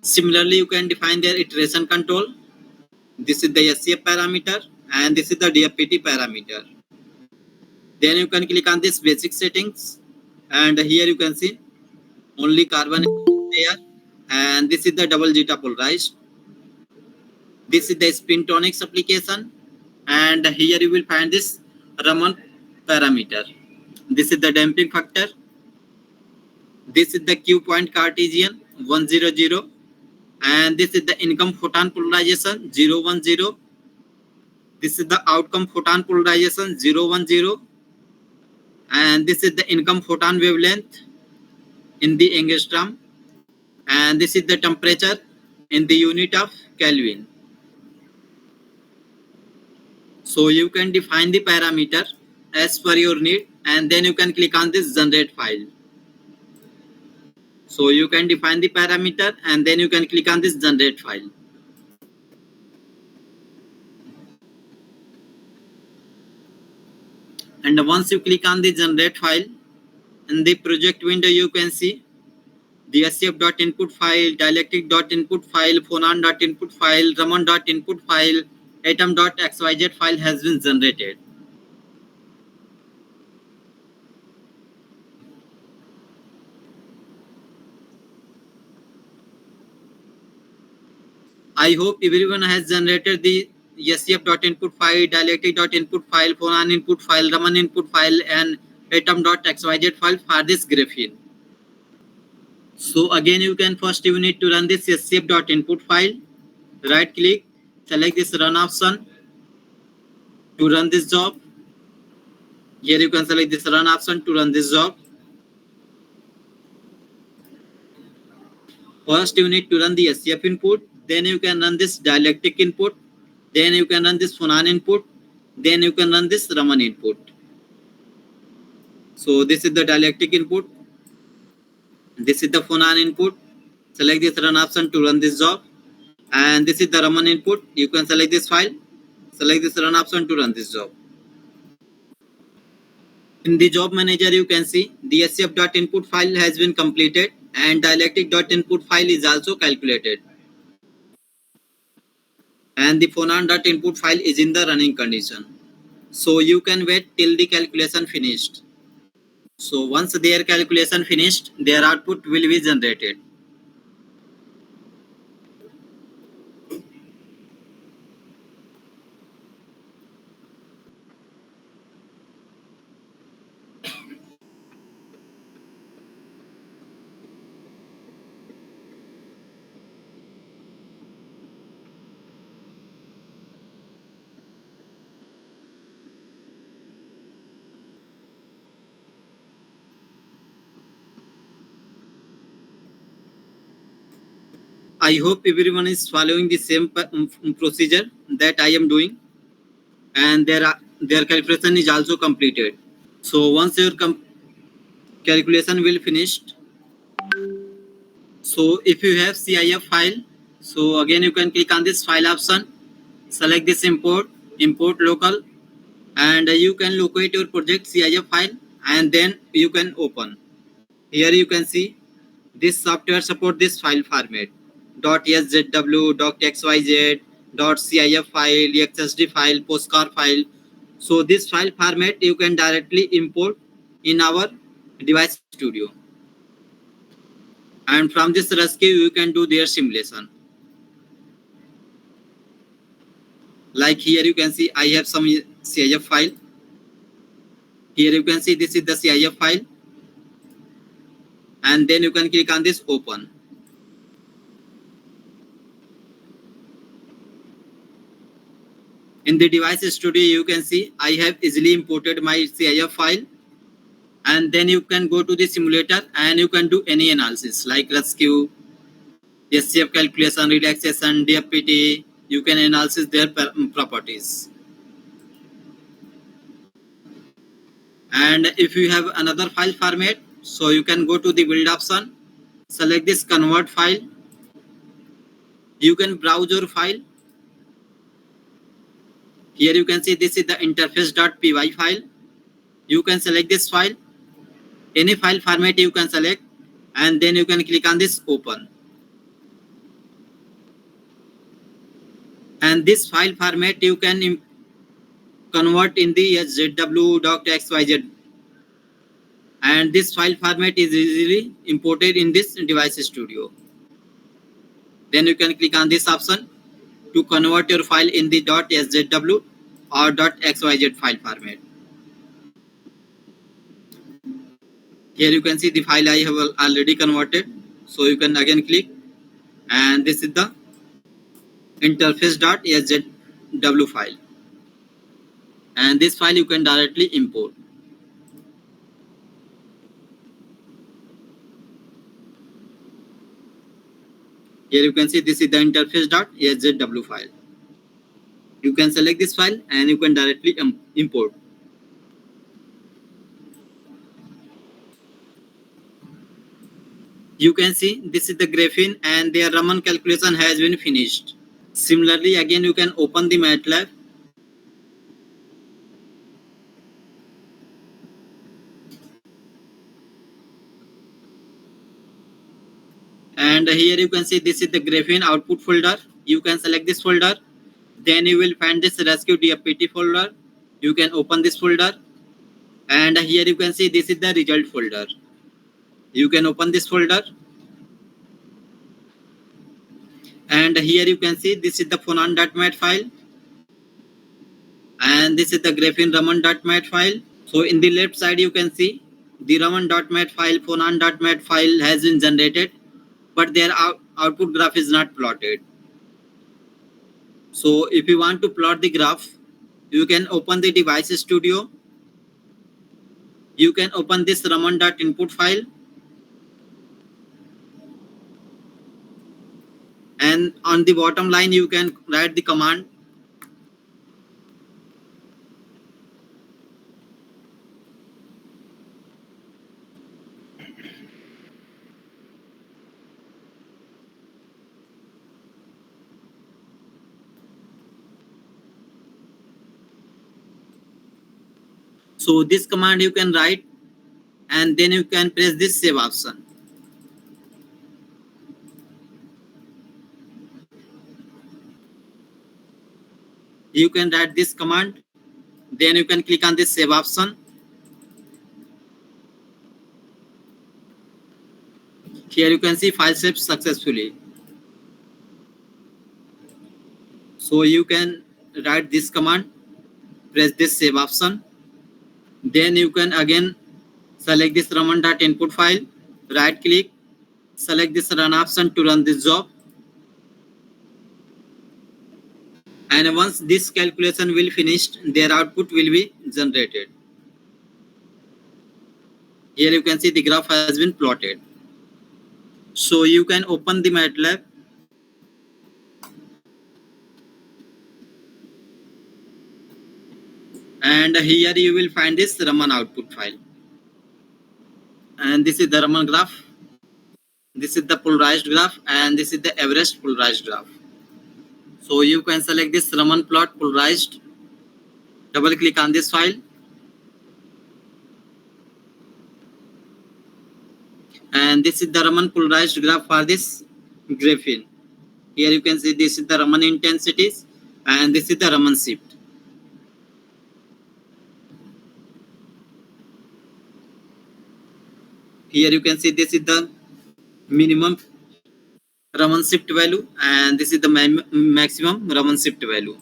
Similarly, you can define their iteration control. This is the SCF parameter, and this is the DFPT parameter. Then you can click on this basic settings, and here you can see only carbon there, and this is the double zeta polarized. This is the spintonics application, and here you will find this Raman parameter. This is the damping factor. This is the Q point Cartesian 100, and this is the income photon polarization 010. This is the outcome photon polarization 010, and this is the income photon wavelength in the angstrom, and this is the temperature in the unit of Kelvin. So you can define the parameter as per your need, and then you can click on this generate file. So you can define the parameter and then you can click on this generate file. And once you click on the generate file, in the project window you can see the scf.input file, dielectric.input file, phonon.input file, Raman.input file, atom.xyz file has been generated. I hope everyone has generated the scf.input file, dielectric.input file, phonon input file, Raman input file, and atom.xyz file for this graphene. So again, you need to run this scf.input file. Right click, select this run option to run this job. Here you can select this run option to run this job. First, you need to run the SCF input. Then you can run this dielectric input. Then you can run this phonon input. Then you can run this Raman input. So this is the dielectric input. This is the phonon input. Select this run option to run this job. And this is the Raman input. You can select this file. Select this run option to run this job. In the job manager, you can see the scf.input file has been completed and dielectric.input file is also calculated. And the phonon.input file is in the running condition. So you can wait till the calculation finished. So once their calculation finished, their output will be generated. I hope everyone is following the same procedure that I am doing, and their calculation is also completed. So once your calculation will finished, so if you have CIF file, so again you can click on this file option, select this import local, and you can locate your project CIF file and then you can open. Here you can see this software support this file format .szw, .xyz, .cif file, xsd file, postcard file. So this file format you can directly import in our device studio, and from this RESCU you can do their simulation. Like here you can see I have some CIF file. Here you can see this is the CIF file, and then you can click on this open. In the device studio you can see I have easily imported my CIF file, and then you can go to the simulator and you can do any analysis like RESCU, SCF calculation, relaxation, DFPT. You can analyze their properties. And if you have another file format, so you can go to the build option, select this convert file. You can browse your file. Here you can see this is the interface.py file. You can select this file. Any file format you can select, and then you can click on this open. And this file format you can convert in the zw.xyz, and this file format is easily imported in this device studio. Then you can click on this option to convert your file in the .szw or .xyz file format. Here you can see the file I have already converted. So you can again click, and this is the interface.szw file, and this file you can directly import. Here you can see this is the interface.szw file. You can select this file and you can directly import. You can see this is the graphene and their Raman calculation has been finished. Similarly, again you can open the MATLAB. And here you can see this is the graphene output folder. You can select this folder. Then you will find this RESCU DFPT folder. You can open this folder. And here you can see this is the result folder. You can open this folder. And here you can see this is the phonon.mat file. And this is the graphene Raman.mat file. So in the left side you can see the Raman.mat file, phonon.mat file has been generated, but their output graph is not plotted. So if you want to plot the graph, you can open the device studio. You can open this Raman.input file, and on the bottom line you can write the command. So this command you can write, and then you can press this save option. You can write this command, then you can click on this save option. Here you can see file saved successfully. So you can write this command, press this save option. Then you can again select this Raman.input file, right click, select this run option to run this job. And once this calculation will finished, their output will be generated. Here you can see the graph has been plotted. So you can open the MATLAB. And here you will find this Raman output file. And this is the Raman graph. This is the polarized graph, and this is the average polarized graph. So you can select this Raman plot polarized. Double click on this file. And this is the Raman polarized graph for this graphene. Here you can see this is the Raman intensities, and this is the Raman shift. Here you can see this is the minimum Raman shift value, and this is the maximum Raman shift value.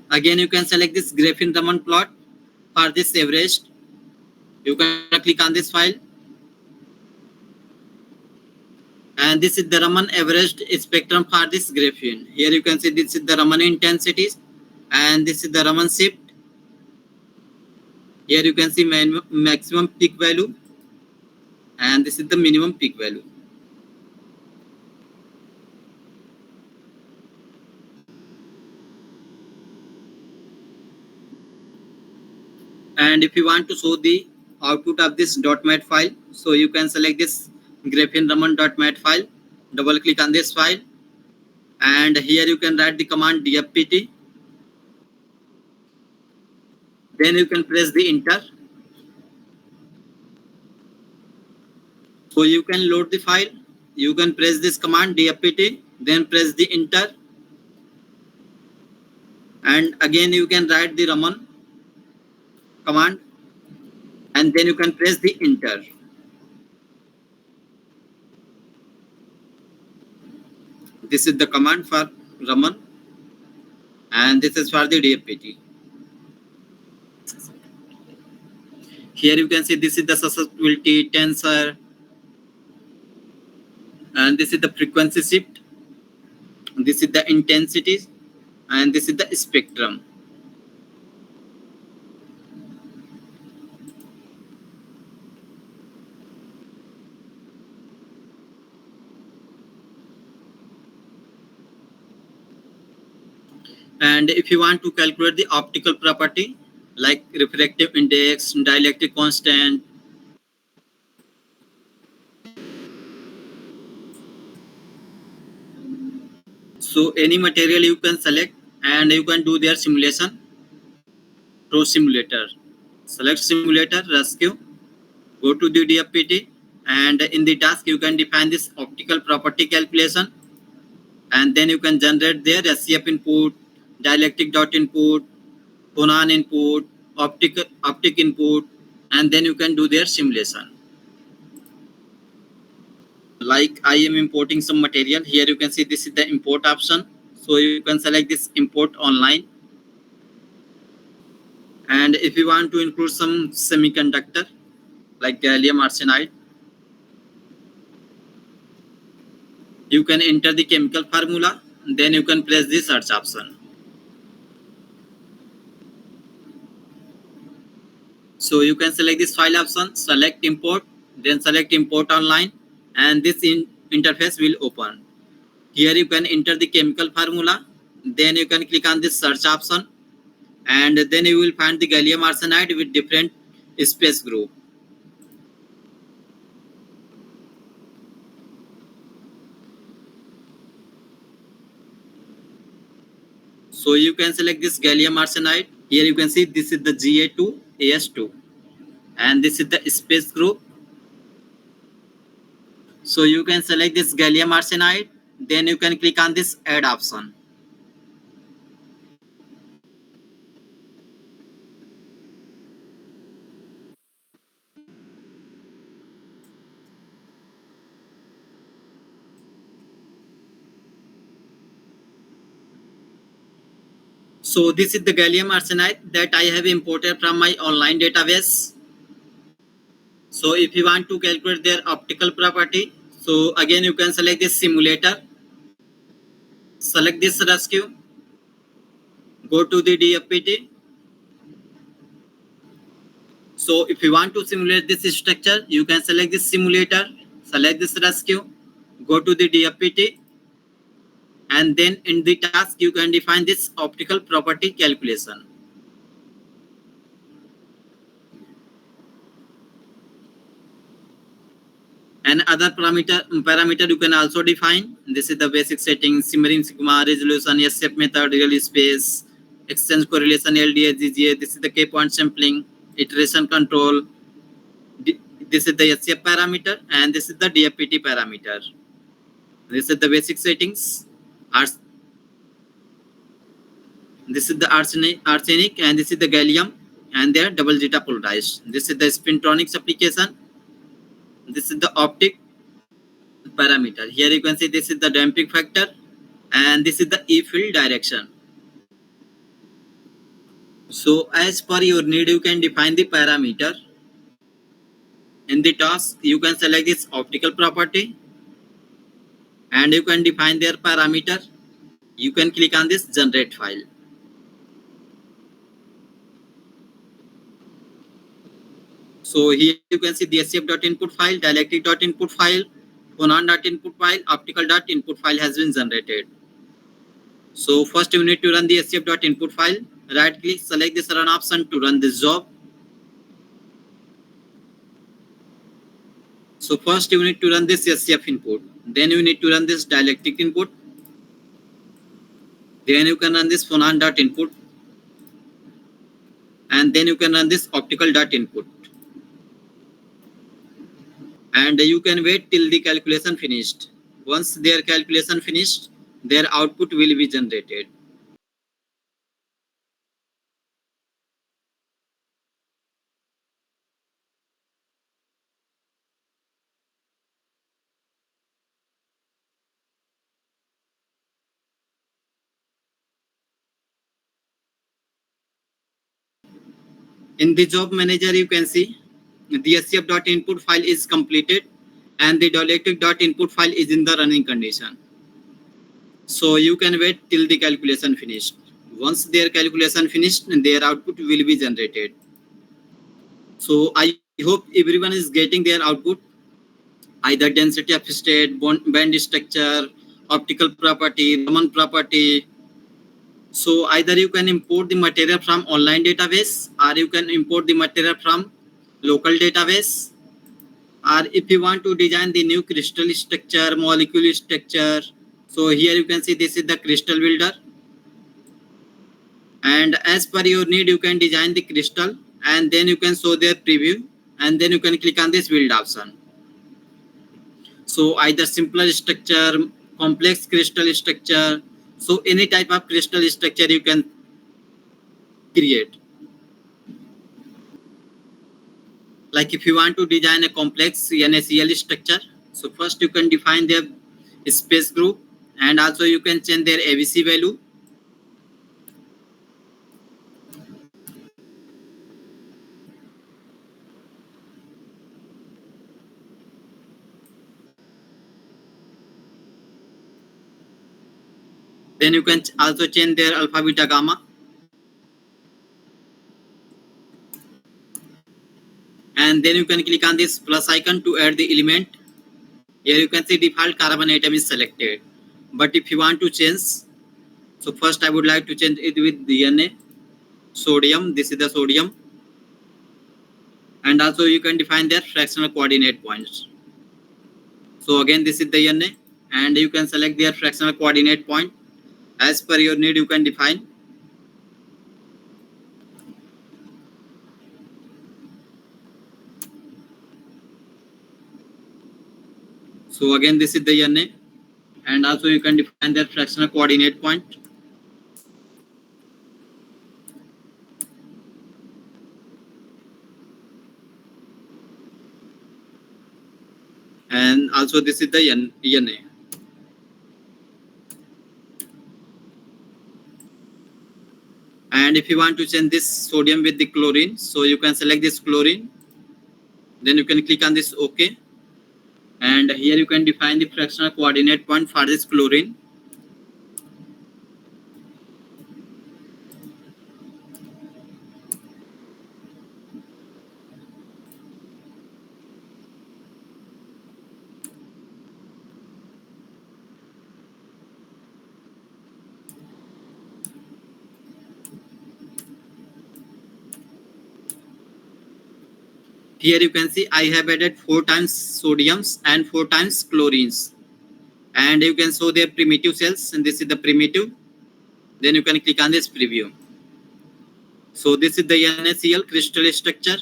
Again, you can select this graphene Raman plot for this average. You can click on this file, and this is the Raman averaged spectrum for this graphene. Here you can see this is the Raman intensities, and this is the Raman shift. Here you can see maximum peak value, and this is the minimum peak value. And if you want to show the output of this .mat file, so you can select this graphene Raman.mat file, double click on this file, and here you can write the command DFPT. Then you can press the enter. So you can load the file. You can press this command DFPT, then press the enter, and again you can write the Raman command, and then you can press the enter. This is the command for Raman, and this is for the DFPT. Here you can see this is the susceptibility tensor, and this is the frequency shift, this is the intensity, and this is the spectrum. And if you want to calculate the optical property like refractive index, dielectric constant, so any material you can select and you can do their simulation through simulator. Select simulator, RESCU, go to the DFPT, and in the task you can define this optical property calculation, and then you can generate their SCF input, dielectric dot input, phonon input, optic input, and then you can do their simulation. Like I am importing some material. Here you can see this is the import option. So you can select this import online. And if you want to include some semiconductor like gallium arsenide, you can enter the chemical formula. Then you can press the search option. So you can select this file option, select import, then select import online, and this interface will open. Here you can enter the chemical formula, then you can click on this search option, and then you will find the gallium arsenide with different space group. So you can select this gallium arsenide. Here you can see this is the Ga2 As2, and this is the space group. So you can select this gallium arsenide, then you can click on this add option. So this is the gallium arsenide that I have imported from my online database. So if you want to calculate their optical property, so again you can select this simulator, select this RESCU, go to the DFPT. So if you want to simulate this structure, you can select this simulator, select this RESCU, go to the DFPT, and then in the task you can define this optical property calculation. And other parameter you can also define. This is the basic settings: simmering sigma, resolution, SCF method, real space, exchange correlation, LDA, GGA. This is the K point sampling, iteration control. This is the SCF parameter, and this is the DFPT parameter. This is the basic settings. This is the arsenic, and this is the gallium, and they are double zeta polarized. This is the spintronics application. This is the optic parameter. Here you can see this is the damping factor, and this is the E field direction. So as per your need, you can define the parameter. In the task, you can select this optical property, and you can define their parameter. You can click on this generate file. So here you can see the SCF.input file, dielectric.input file, phonon.input file, optical.input file has been generated. So first you need to run the SCF.input file. Right click, select this run option to run this job. So first you need to run this SCF input. Then you need to run this dielectric input. Then you can run this phonon.input. And then you can run this optical.input. And you can wait till the calculation finished. Once their calculation finished, their output will be generated. In the job manager, you can see the scf.input file is completed and the dielectric.input file is in the running condition. So you can wait till the calculation finished. Once their calculation finished, their output will be generated. So I hope everyone is getting their output, either density of state, band structure, optical property, Raman property. So either you can import the material from online database or you can import the material from local database. Or if you want to design the new crystal structure, molecule structure, so here you can see this is the crystal builder. And as per your need, you can design the crystal and then you can show their preview and then you can click on this build option. So either simpler structure, complex crystal structure, so any type of crystal structure you can create. Like if you want to design a complex NaCl structure, so first you can define their space group and also you can change their ABC value. Then you can also change their alpha, beta, gamma. And then you can click on this plus icon to add the element. Here you can see default carbon atom is selected. But if you want to change, so first I would like to change it with DNA, sodium. This is the sodium. And also you can define their fractional coordinate points. So again, this is the Na and you can select their fractional coordinate point. As per your need, you can define. So again, this is the Na and also you can define their fractional coordinate point. And also this is the Na. And if you want to change this sodium with the chlorine, so you can select this chlorine. Then you can click on this OK. And here you can define the fractional coordinate point for this chlorine. Here you can see I have added 4 times sodiums and 4 times chlorines. And you can show their primitive cells, and this is the primitive. Then you can click on this preview. So this is the NaCl crystal structure.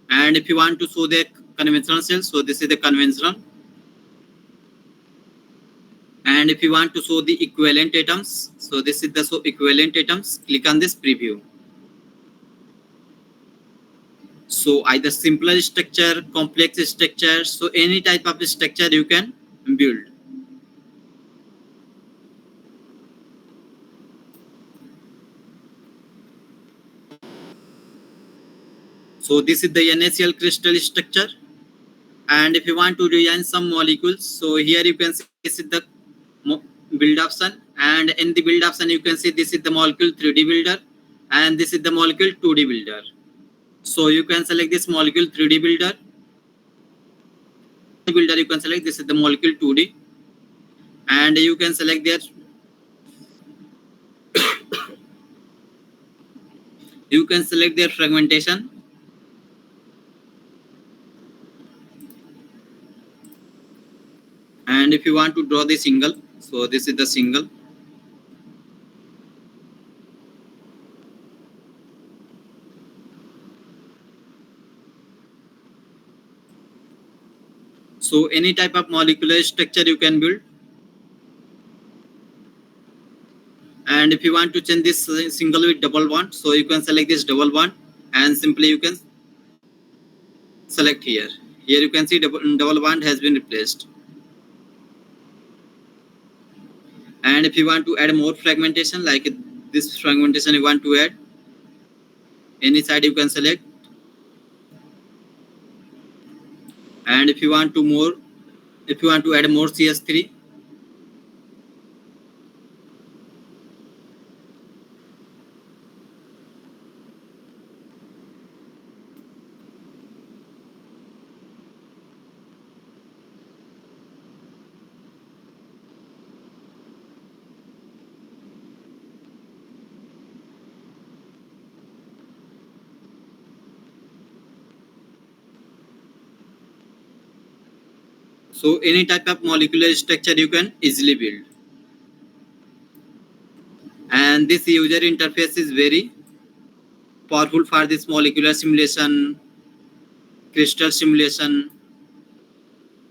And if you want to show the conventional cells, so this is the conventional. And if you want to show the equivalent atoms, so this is the equivalent atoms. Click on this preview. So either simpler structure, complex structure, so any type of structure you can build. So this is the NaCl crystal structure. And if you want to design some molecules, so here you can see this is the build option. And in the build option, you can see this is the molecule 3D builder and this is the molecule 2D builder. So you can select this molecule 3D builder. You can select this is the molecule 2D. And you can select their you can select their fragmentation. And if you want to draw the single, so this is the single. So any type of molecular structure you can build. And if you want to change this single with double bond, so you can select this double bond and simply you can select here. Here you can see double bond has been replaced. And if you want to add more fragmentation, like this fragmentation you want to add, Any side you can select. And if you want to add more CS3, so any type of molecular structure you can easily build. And this user interface is very powerful for this molecular simulation, crystal simulation.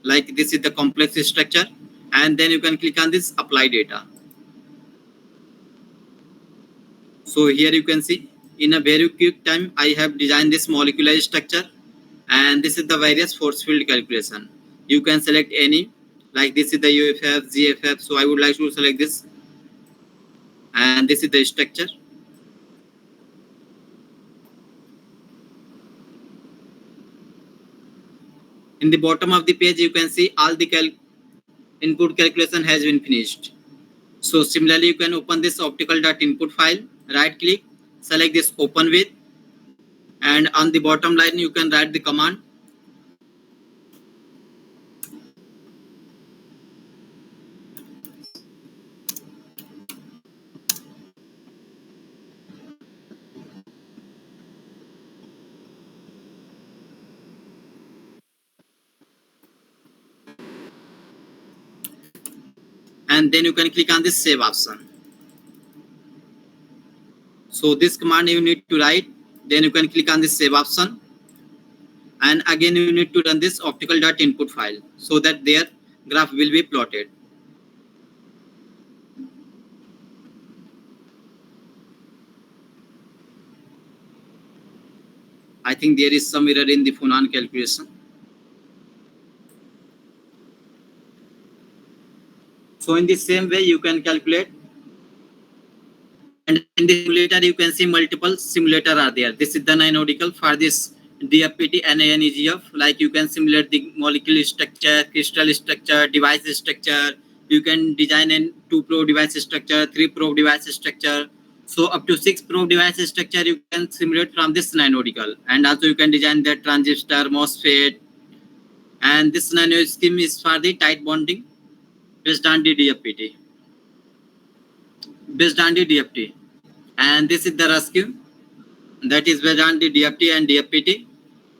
Like this is the complex structure, and then you can click on this apply data. So here you can see in a very quick time I have designed this molecular structure, and this is the various force field calculation. You can select any, like this is the UFF, GFF. So I would like to select this, and this is the structure. In the bottom of the page you can see all the input calculation has been finished. So similarly you can open this optical.input file, right click, select this open with, and on the bottom line you can write the command. And then you can click on this save option. So this command you need to write, then you can click on this save option, and again you need to run this optical.input file so that their graph will be plotted. I think there is some error in the phonon calculation. So in the same way you can calculate, and in the simulator you can see multiple simulator are there. This is the numerical for this DFPT and ANEGF. Like you can simulate the molecular structure, crystal structure, device structure. You can design a 2 probe device structure, 3 probe device structure. So up to 6 probe device structure you can simulate from this numerical. And also you can design the transistor, MOSFET. And this nano scheme is for the tight bonding based on the DFPT. Based on the DFT. And this is the RESCU, that is based on the DFT and DFPT.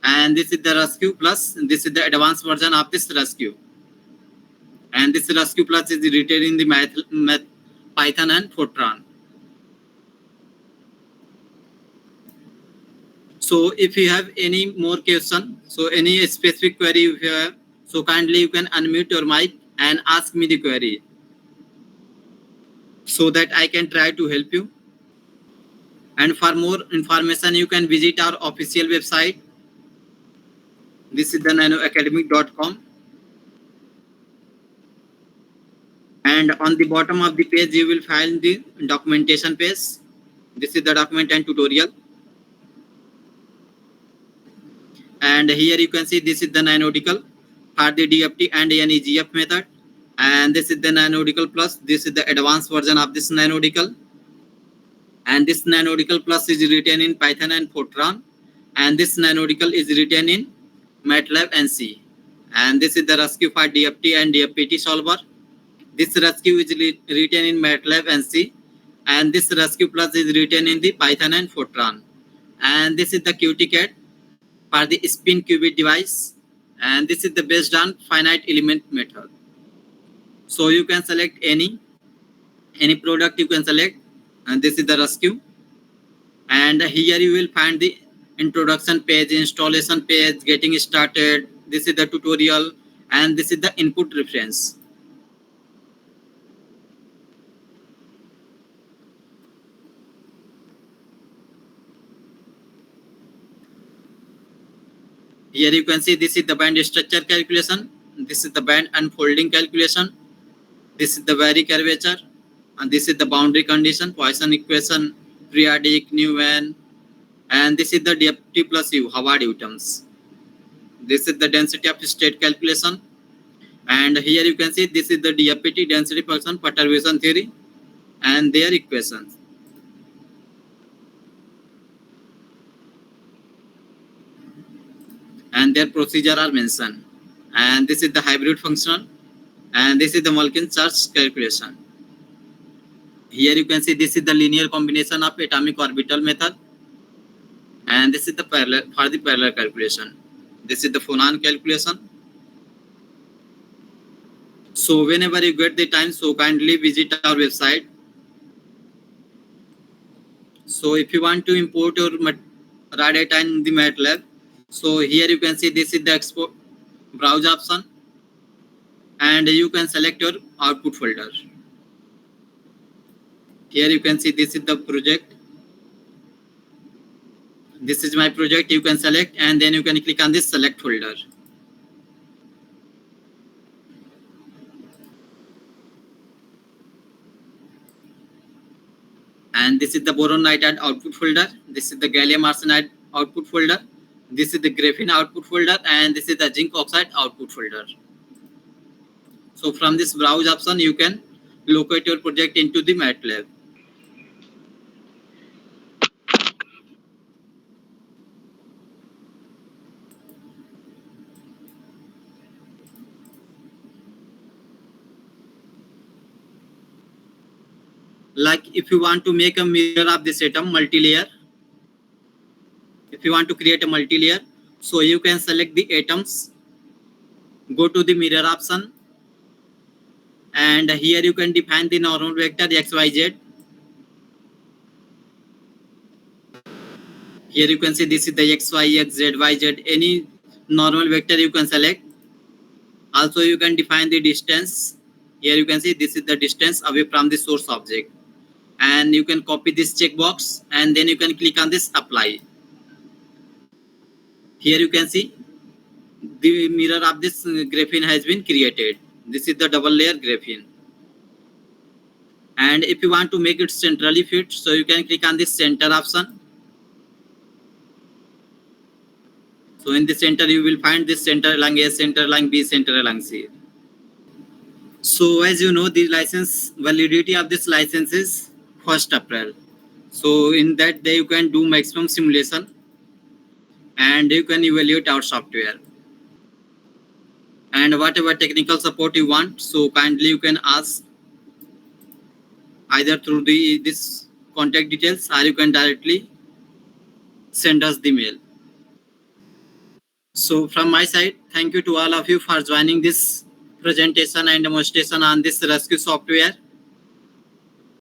And this is the RESCU plus, this is the advanced version of this RESCU. And this RESCU plus is written in the Python and Fortran. So if you have any more question, so any specific query if you have, so kindly you can unmute your mic and ask me the query so that I can try to help you. And for more information, you can visit our official website. This is the nanoacademic.com. And on the bottom of the page, you will find the documentation page. This is the document and tutorial. And here you can see this is the nanodical for the DFT and NEGF method. And this is the nanodical plus. This is the advanced version of this nanodical. And this nanodical plus is written in Python and Fortran. And this nanodical is written in MATLAB and C. And this is the RESCU for DFT and DFPT solver. This RESCU is written in MATLAB and C. And this RESCU plus is written in the Python and Fortran. And this is the QTCAD for the spin qubit device. And this is the based on finite element method. So you can select any product you can select. And this is the RESCU. And here you will find the introduction page, installation page, getting started. This is the tutorial, and this is the input reference. Here you can see this is the band structure calculation. This is the band unfolding calculation. This is the vary curvature, and this is the boundary condition, Poisson equation, periodic, Newman, And this is the DFT plus U, Howard U terms. This is the density of state calculation. And here you can see this is the DFPT, density function perturbation theory, and their equations. And their procedure are mentioned. And this is the hybrid functional, and this is the Malkin charge calculation. Here you can see this is the linear combination of atomic orbital method, and this is the parallel calculation. This is the phonon calculation. So whenever you get the time, so kindly visit our website. So if you want to import your raw data in the MATLAB, so here you can see this is the export browse option, and you can select your output folder. Here you can see this is the project. This is my project. You can select, and then you can click on this select folder. And this is the boron nitride output folder. This is the gallium arsenide output folder. This is the graphene output folder, and this is the zinc oxide output folder. So from this browse option, you can locate your project into the MATLAB. Like if you want to make a mirror of this atom multi-layer, if you want to create a multi-layer, so you can select the atoms, go to the mirror option, and here you can define the normal vector xyz. Here you can see this is the x, y, x, z, y, z. Any normal vector you can select. Also you can define the distance. Here you can see this is the distance away from the source object. And you can copy this checkbox, and then you can click on this apply. Here you can see the mirror of this graphene has been created. This is the double layer graphene. And if you want to make it centrally fit, so you can click on this center option. So in the center, you will find this center along A, center along B, center along C. So as you know, the license validity of this license is 1st April. So in that day, you can do maximum simulation, and you can evaluate our software. And whatever technical support you want, so kindly you can ask either through this contact details, or you can directly send us the mail. So from my side, thank you to all of you for joining this presentation and demonstration on this RESCU software.